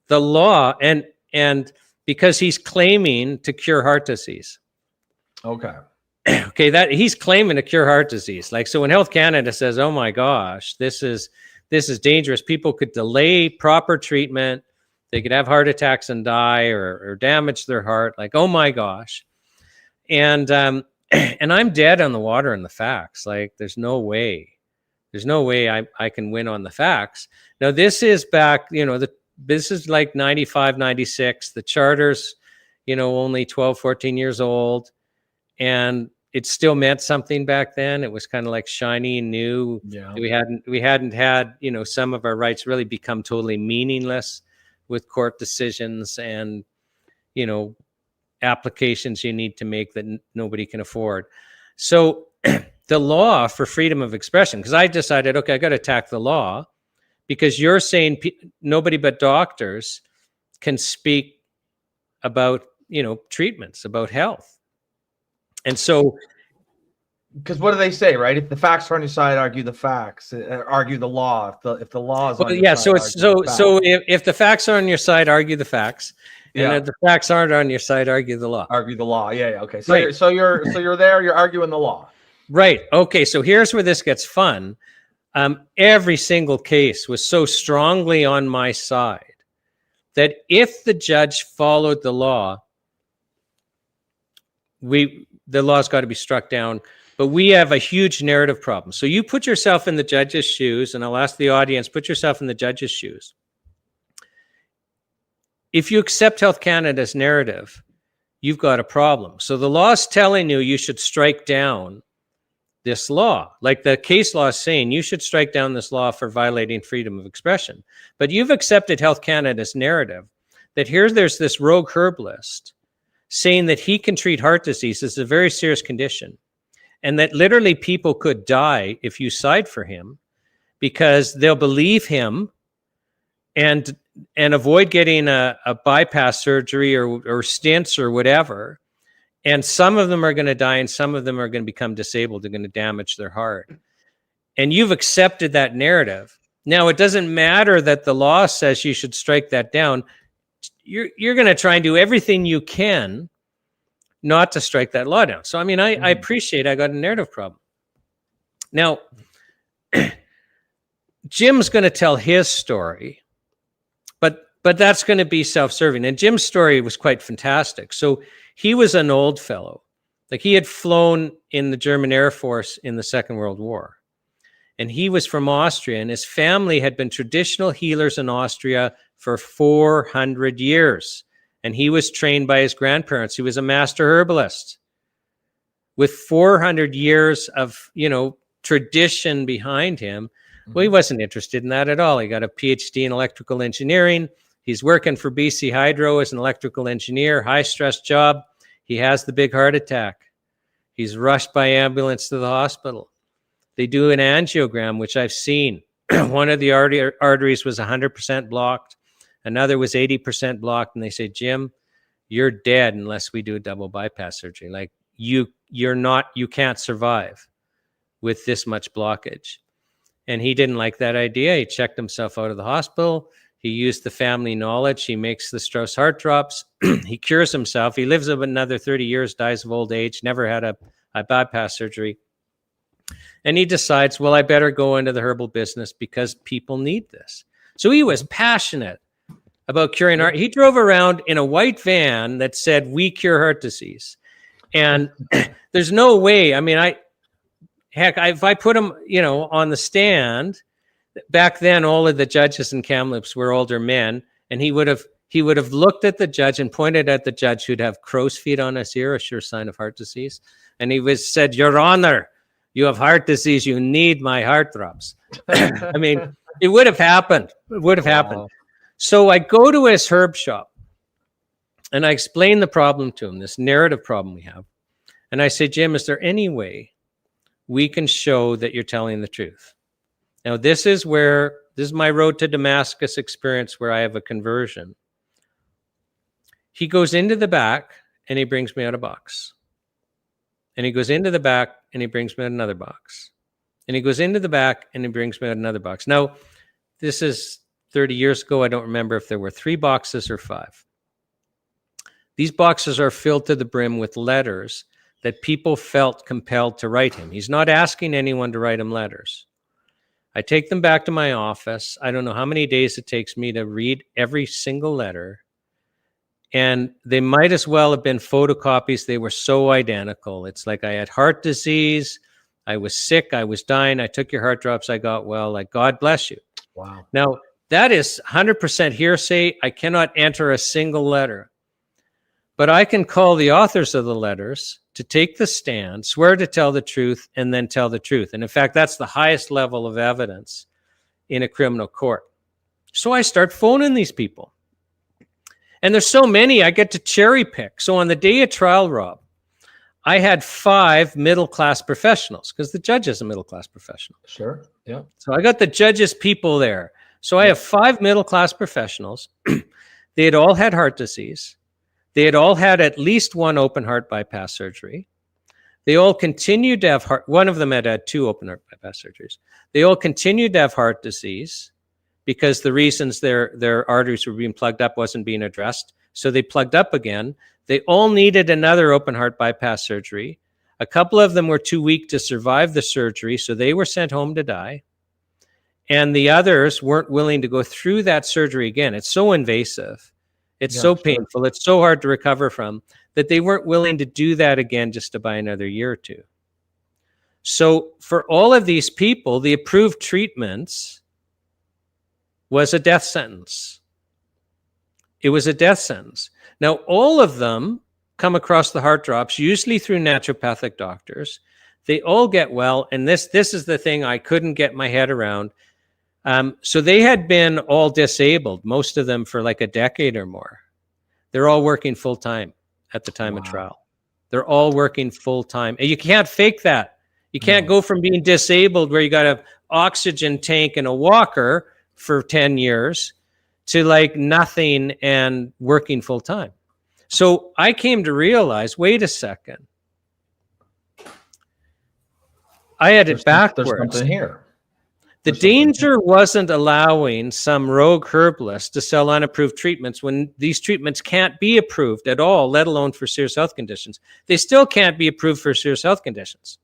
The law, and because he's claiming to cure heart disease. Okay, that he's claiming to cure heart disease. Like, so when Health Canada says, "Oh my gosh, this is dangerous. People could delay proper treatment. They could have heart attacks and die, or damage their heart." Like, oh my gosh, and I'm dead on the water on the facts. Like, there's no way I can win on the facts. Now, this is back, this is like 95, 96. The charter's, only 12, 14 years old. And it still meant something back then. It was kind of like shiny and new. Yeah. We hadn't had, some of our rights really become totally meaningless with court decisions and, applications you need to make that nobody can afford. So the law for freedom of expression, because I decided, okay, I got to attack the law, because you're saying nobody but doctors can speak about, treatments, about health. And so, because what do they say, right? If the facts are on your side, argue the facts, argue the law. If the law is on your side, so if the facts are on your side, argue the facts. And if the facts aren't on your side, argue the law. Argue the law. Yeah. Okay. So, right. so you're there. You're arguing the law. Right. Okay. So here's where this gets fun. Every single case was so strongly on my side that if the judge followed the law, the law's got to be struck down. But we have a huge narrative problem. So you put yourself in the judge's shoes, and I'll ask the audience, put yourself in the judge's shoes. If you accept Health Canada's narrative, you've got a problem. So the law is telling you should strike down this law. Like the case law is saying, you should strike down this law for violating freedom of expression. But you've accepted Health Canada's narrative that there's this rogue herbalist saying that he can treat heart disease as a very serious condition, and that literally people could die if you side for him, because they'll believe him and avoid getting a bypass surgery or stents or whatever. And some of them are going to die, and some of them are going to become disabled. They're going to damage their heart. And you've accepted that narrative. Now, it doesn't matter that the law says you should strike that down. You're going to try and do everything you can not to strike that law down. So, I mean, I appreciate I got a narrative problem. Now, Jim's going to tell his story, but that's going to be self-serving. And Jim's story was quite fantastic. So he was an old fellow Like, he had flown in the German Air Force in the Second World War. And he was from Austria, and his family had been traditional healers in Austria for 400 years. And he was trained by his grandparents. He was a master herbalist with 400 years of, tradition behind him. Well, he wasn't interested in that at all. He got a PhD in electrical engineering. He's working for BC Hydro as an electrical engineer, high stress job. He has the big heart attack. He's rushed by ambulance to the hospital. They do an angiogram, which I've seen. One of the arteries was 100% blocked. Another was 80% blocked. And they say, Jim, you're dead unless we do a double bypass surgery. Like, you can't survive with this much blockage. And he didn't like that idea. He checked himself out of the hospital. He used the family knowledge. He makes the Strauss heart drops. He cures himself. He lives about another 30 years, dies of old age, never had a bypass surgery. And he decides, well, I better go into the herbal business because people need this. So he was passionate about curing heart. He drove around in a white van that said, we cure heart disease. And there's no way. I mean, if I put him, on the stand, back then, all of the judges in Kamloops were older men, and he would have looked at the judge and pointed at the judge who'd have crow's feet on his ear, a sure sign of heart disease. And he said, Your Honor, you have heart disease. You need my heart drops. I mean, it would have happened. It would have happened. So I go to his herb shop and I explain the problem to him, this narrative problem we have. And I say, Jim, is there any way we can show that you're telling the truth? Now, this is my road to Damascus experience where I have a conversion. He goes into the back and he brings me out a box. And he goes into the back and he brings me out another box. And he goes into the back and he brings me out another box. Now, this is 30 years ago. I don't remember if there were 3 boxes or 5. These boxes are filled to the brim with letters that people felt compelled to write him. He's not asking anyone to write him letters. I take them back to my office. I don't know how many days it takes me to read every single letter. And they might as well have been photocopies. They were so identical. It's like, I had heart disease. I was sick. I was dying. I took your heart drops. I got well. Like, God bless you. Wow. Now, that is 100% hearsay. I cannot enter a single letter. But I can call the authors of the letters to take the stand, swear to tell the truth, and then tell the truth. And in fact, that's the highest level of evidence in a criminal court. So I start phoning these people. And there's so many, I get to cherry pick. So on the day of trial, Rob, I had 5 middle-class professionals, because the judge is a middle-class professional. Sure, yeah. So I got the judge's people there. So I have 5 middle-class professionals. They had all had heart disease. They had all had at least 1 open heart bypass surgery. They all continued to have one of them had 2 open heart bypass surgeries. They all continued to have heart disease because the reasons their arteries were being plugged up wasn't being addressed. So they plugged up again. They all needed another open heart bypass surgery. A couple of them were too weak to survive the surgery, so they were sent home to die. And the others weren't willing to go through that surgery again. It's so invasive. It's so painful. It's so hard to recover from that they weren't willing to do that again just to buy another year or 2. So for all of these people, the approved treatments was a death sentence. It was a death sentence. Now, all of them come across the heart drops, usually through naturopathic doctors. They all get well. And this is the thing I couldn't get my head around. So they had been all disabled, most of them for like a decade or more. They're all working full time at the time of trial. They're all working full time. And you can't fake that. You can't go from being disabled where you got an oxygen tank and a walker for 10 years to like nothing and working full time. So I came to realize, wait a second. I had it backwards. There's something here. The danger wasn't allowing some rogue herbalist to sell unapproved treatments when these treatments can't be approved at all, let alone for serious health conditions. They still can't be approved for serious health conditions.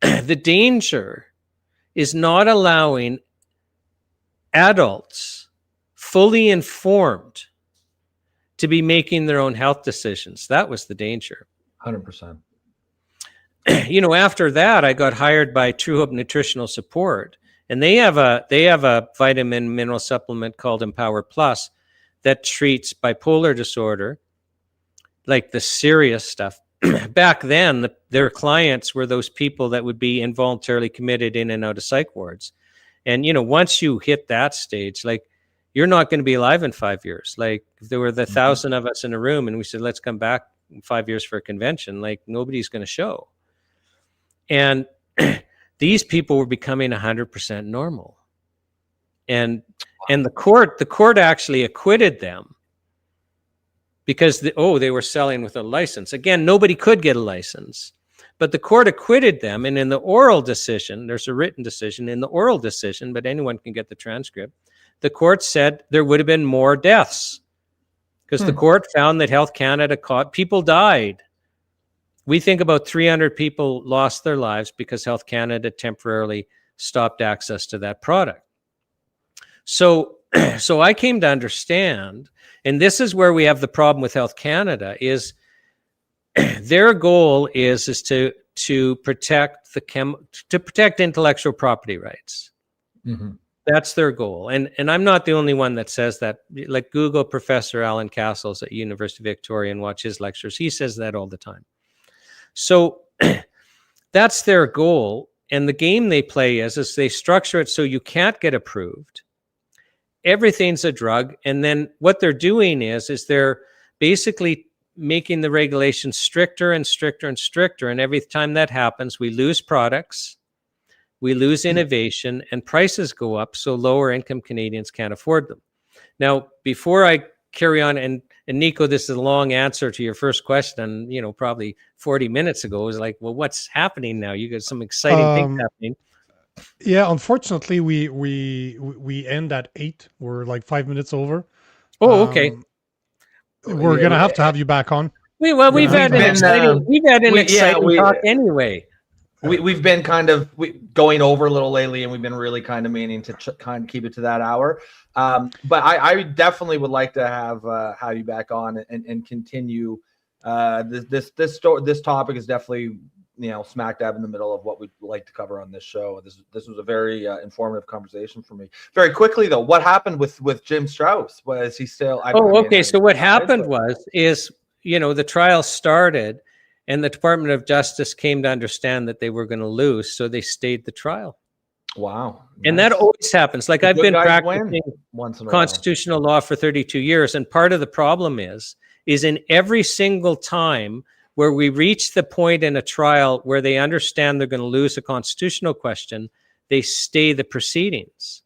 The danger is not allowing adults fully informed to be making their own health decisions. That was the danger. 100%. You know, after that, I got hired by True Hope Nutritional Support, and they have a vitamin mineral supplement called Empower Plus that treats bipolar disorder, like the serious stuff. Back then, their clients were those people that would be involuntarily committed in and out of psych wards. And, you know, once you hit that stage, like, you're not going to be alive in 5 years. Like, if there were the 1,000 of us in a room and we said, let's come back in 5 years for a convention, like, nobody's going to show. And these people were becoming 100% normal. And the court actually acquitted them because they were selling with a license. Again, nobody could get a license, but the court acquitted them. And in the oral decision, there's a written decision in the oral decision, but anyone can get the transcript. The court said there would have been more deaths because the court found that Health Canada people died. We think about 300 people lost their lives because Health Canada temporarily stopped access to that product. So I came to understand, and this is where we have the problem with Health Canada, is their goal is to protect protect intellectual property rights. Mm-hmm. That's their goal. And I'm not the only one that says that. Like, Google Professor Alan Castles at University of Victoria and watch his lectures. He says that all the time. So that's their goal. And the game they play is they structure it so you can't get approved. Everything's a drug. And then what they're doing is they're basically making the regulations stricter and stricter and stricter. And every time that happens, we lose products, we lose innovation, and prices go up so lower income Canadians can't afford them. Now, before I carry on, and Nico, this is a long answer to your first question, you know, probably 40 minutes ago, is like, well, what's happening now? You got some exciting things happening. Yeah, unfortunately, we end at 8. We're like 5 minutes over. Oh, okay. We're gonna have to have you back on. We've had an exciting talk anyway. We've been kind of going over a little lately, and we've been really kind of meaning to kind of keep it to that hour. But I definitely would like to have you back on and continue. This topic is definitely, you know, smack dab in the middle of what we'd like to cover on this show. This was a very informative conversation for me. Very quickly though, what happened with Jim Strauss? Was he still? So what happened is, you know, the trial started, and the Department of Justice came to understand that they were going to lose, so they stayed the trial. Wow. And that always happens. Like, I've been practicing constitutional law for 32 years, and part of the problem is in every single time where we reach the point in a trial where they understand they're going to lose a constitutional question, they stay the proceedings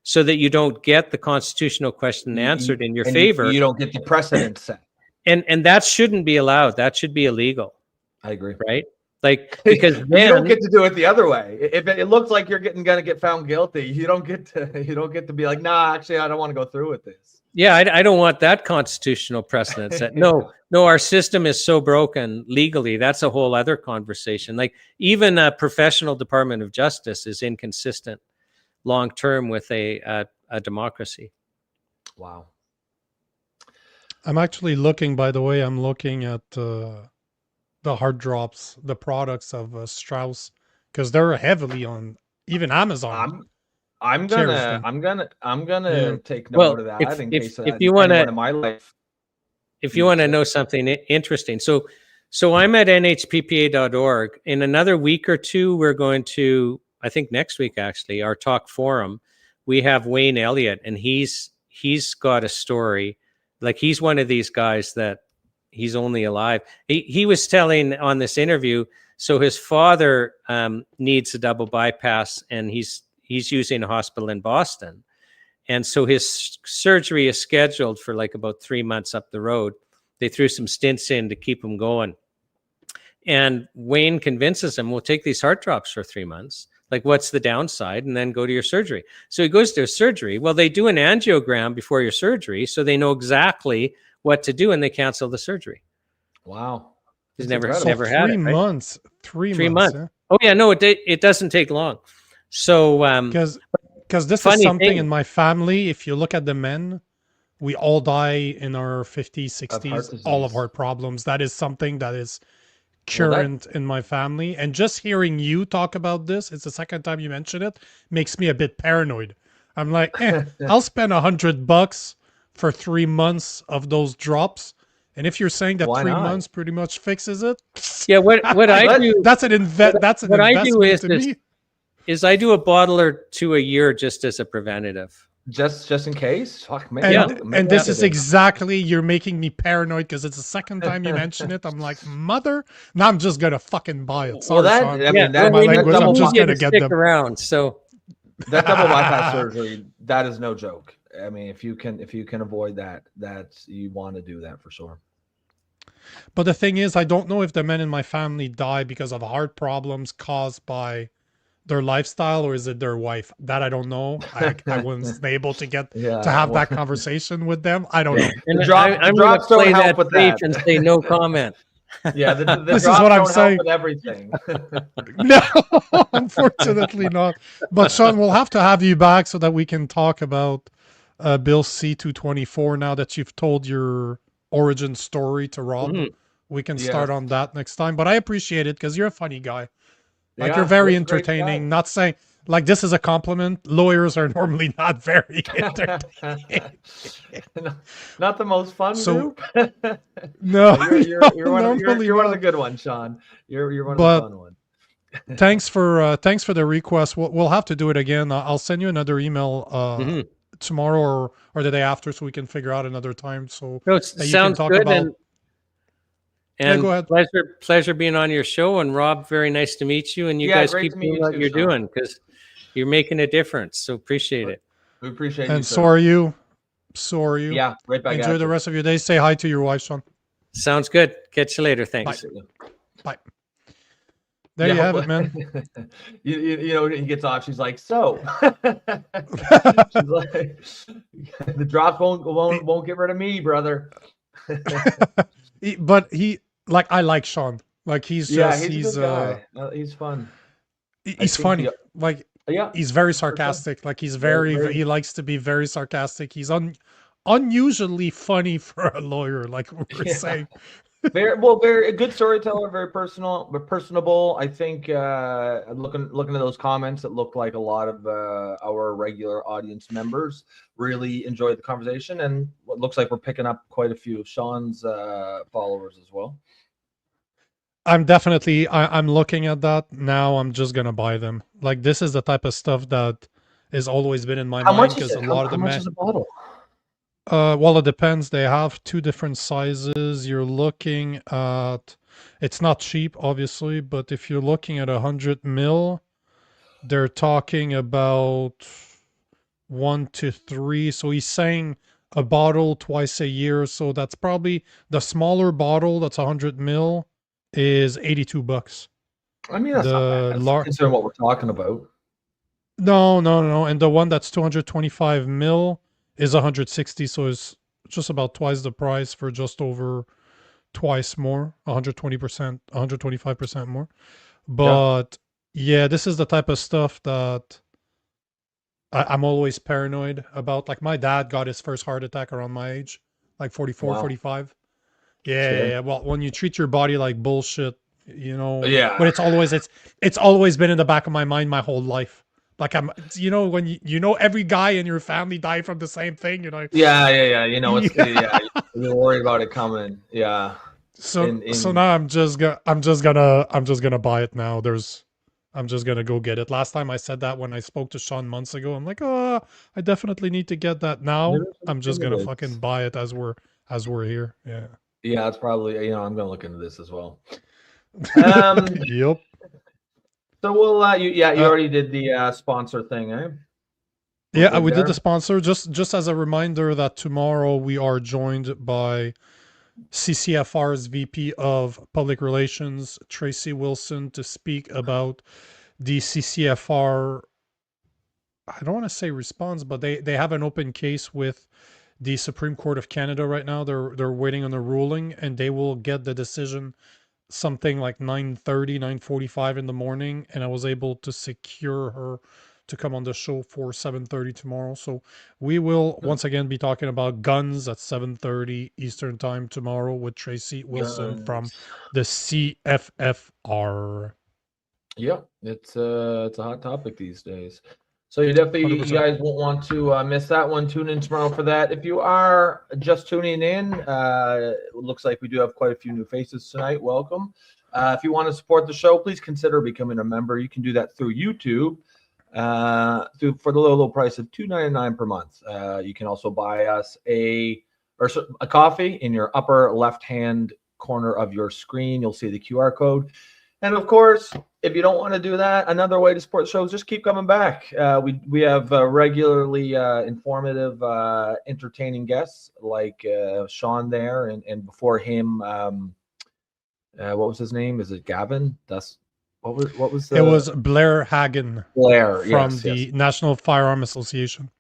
so that you don't get the constitutional question answered in your favor. You don't get the precedent set. And that shouldn't be allowed. That should be illegal. I agree. Right? Like, because then, you don't get to do it the other way. If it looks like you're gonna get found guilty, you don't get to be like, nah, actually, I don't want to go through with this. Yeah, I don't want that constitutional precedent set. No, our system is so broken legally. That's a whole other conversation. Like, even a professional Department of Justice is inconsistent long term with a democracy. Wow. I'm actually looking, by the way, at the hard drops, the products of Strauss, because they're heavily on even Amazon. I'm gonna take note of that. If you want to know something interesting, so I'm at nhppa.org. In another week or two, we're going to, I think next week actually, our talk forum. We have Wayne Elliott, and he's got a story. Like, he's one of these guys that he's only alive. He was telling on this interview, so his father needs a double bypass, and he's using a hospital in Boston. And so his surgery is scheduled for like about 3 months up the road. They threw some stints in to keep him going. And Wayne convinces him, we'll take these heart drops for 3 months. Like, what's the downside? And then go to your surgery. So he goes to his surgery. Well, they do an angiogram before your surgery, so they know exactly what to do, and they cancel the surgery. Wow. He's never had it. 3 months. Right? 3 months. Yeah. Oh yeah, no, it doesn't take long. So because this is something in my family. If you look at the men, we all die in our 50s, 60s, all of heart problems. That is something that is current in my family. And just hearing you talk about this, it's the second time you mention it, makes me a bit paranoid. I'm like, I'll spend $100 for 3 months of those drops. And if you're saying that Why 3 not? months pretty much fixes it, Yeah, what I do, that's an investment to me. Is I do a bottle or two a year just as a preventative. Just in case. Fuck, man. And this is exactly, you're making me paranoid because it's the second time you mention it. I'm like, mother, now I'm just gonna fucking buy it. Sorry, Shawn. I mean, my language. I'm just gonna get them around. So that double bypass surgery, that is no joke. I mean, if you can avoid that, you want to do that for sure. But the thing is, I don't know if the men in my family die because of heart problems caused by their lifestyle, or is it their wife? That I don't know. I wasn't able to get to have that conversation with them. I don't know. And I'm going to play that safe and say no comment. Yeah, the this is what I'm saying. With everything. No, unfortunately not. But Shawn, we'll have to have you back so that we can talk about Bill C-224 now that you've told your origin story to Rob. We can start on that next time. But I appreciate it because you're a funny guy. Like, you're very entertaining. Not saying, like, this is a compliment. Lawyers are normally not very entertaining. Not the most fun group. No, you're one of the good ones, Shawn. You're one of the fun ones. thanks for the request. We'll have to do it again. I'll send you another email tomorrow or the day after, so we can figure out another time. So no, sounds good. About... And go ahead. Pleasure being on your show. And Rob, very nice to meet you. And you guys keep doing what you're doing, because you're making a difference. So appreciate it. We appreciate it. And so are you. Yeah, right back. Enjoy the rest of your day. Say hi to your wife, Shawn. Sounds good. Catch you later. Thanks. Bye. There you have it, man. you know, he gets off. She's like, so. She's like, the drop won't get rid of me, brother. But I like Shawn. Like, he's just he's fun. He's funny. He's very sarcastic. Like, he's very he likes to be very sarcastic. He's unusually funny for a lawyer, like we were saying. Very a good storyteller, very personable. I think looking at those comments, it looked like a lot of our regular audience members really enjoyed the conversation, and what looks like we're picking up quite a few of Shawn's followers as well. I'm looking at that now. I'm just gonna buy them. Like, this is the type of stuff that has always been in my mind, because a lot of the men. How much is a bottle? Well, it depends. They have 2 different sizes. You're looking at, it's not cheap, obviously, but if you're looking at 100 ml, they're talking about 1 to 3. So he's saying a bottle twice a year. So that's probably the smaller bottle. That's 100 ml is $82. I mean, that's not bad, considering what we're talking about. No. And the one that's 225 ml is 160, so it's just about twice the price for just over twice more, 120%, 125% more. But yeah, this is the type of stuff that I'm always paranoid about. Like, my dad got his first heart attack around my age, like 44, 45. Yeah. Well, when you treat your body like bullshit, you know. Yeah. But it's always been in the back of my mind my whole life. Like, when you know every guy in your family died from the same thing, you know. Yeah. You know, you're worried about it coming. Yeah. So now I'm just gonna buy it now. I'm just gonna go get it. Last time I said that when I spoke to Shawn months ago, I'm like, I definitely need to get that now. I'm just gonna fucking buy it as we're here. Yeah. Yeah, it's probably, I'm gonna look into this as well. Yep. So we'll you already did the sponsor thing, eh? Yeah, we did the sponsor. Just as a reminder that tomorrow we are joined by CCFR's VP of Public Relations, Tracy Wilson, to speak about the CCFR. I don't want to say response, but they have an open case with the Supreme Court of Canada right now. They're waiting on the ruling, and they will get the decision something like 9:30, 9:45 in the morning, and I was able to secure her to come on the show for 7:30 tomorrow. So we will once again be talking about guns at 7:30 Eastern time tomorrow with Tracy Wilson from the CCFR. Yeah, it's a hot topic these days. So you definitely, 100%. you guys won't want to miss that one. Tune in tomorrow for that. If you are just tuning in, it looks like we do have quite a few new faces tonight. Welcome. If you want to support the show, please consider becoming a member. You can do that through YouTube for the low price of $2.99 per month. You can also buy us a coffee in your upper left-hand corner of your screen. You'll see the QR code. And of course, if you don't want to do that, another way to support the show is just keep coming back. We have regularly informative, entertaining guests like Shawn there, and before him, what was his name? Is it Gavin? That's what was it was Blair Hagen. Blair from the National Firearm Association.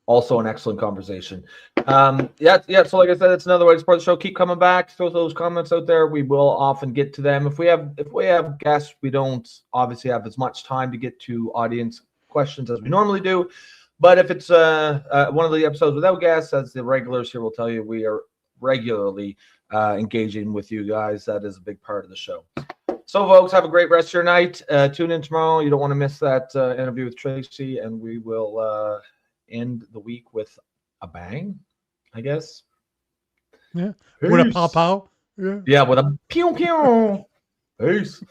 Also an excellent conversation. Yeah. So like I said, it's another way to support the show. Keep coming back. Throw those comments out there. We will often get to them. If we have guests, we don't obviously have as much time to get to audience questions as we normally do. But if it's one of the episodes without guests, as the regulars here will tell you, we are regularly engaging with you guys. That is a big part of the show. So, folks, have a great rest of your night. Tune in tomorrow. You don't want to miss that interview with Tracy, and we will end the week with a bang, I guess. Yeah. Peace. With a pow pow. Yeah, with a pew pew. Peace.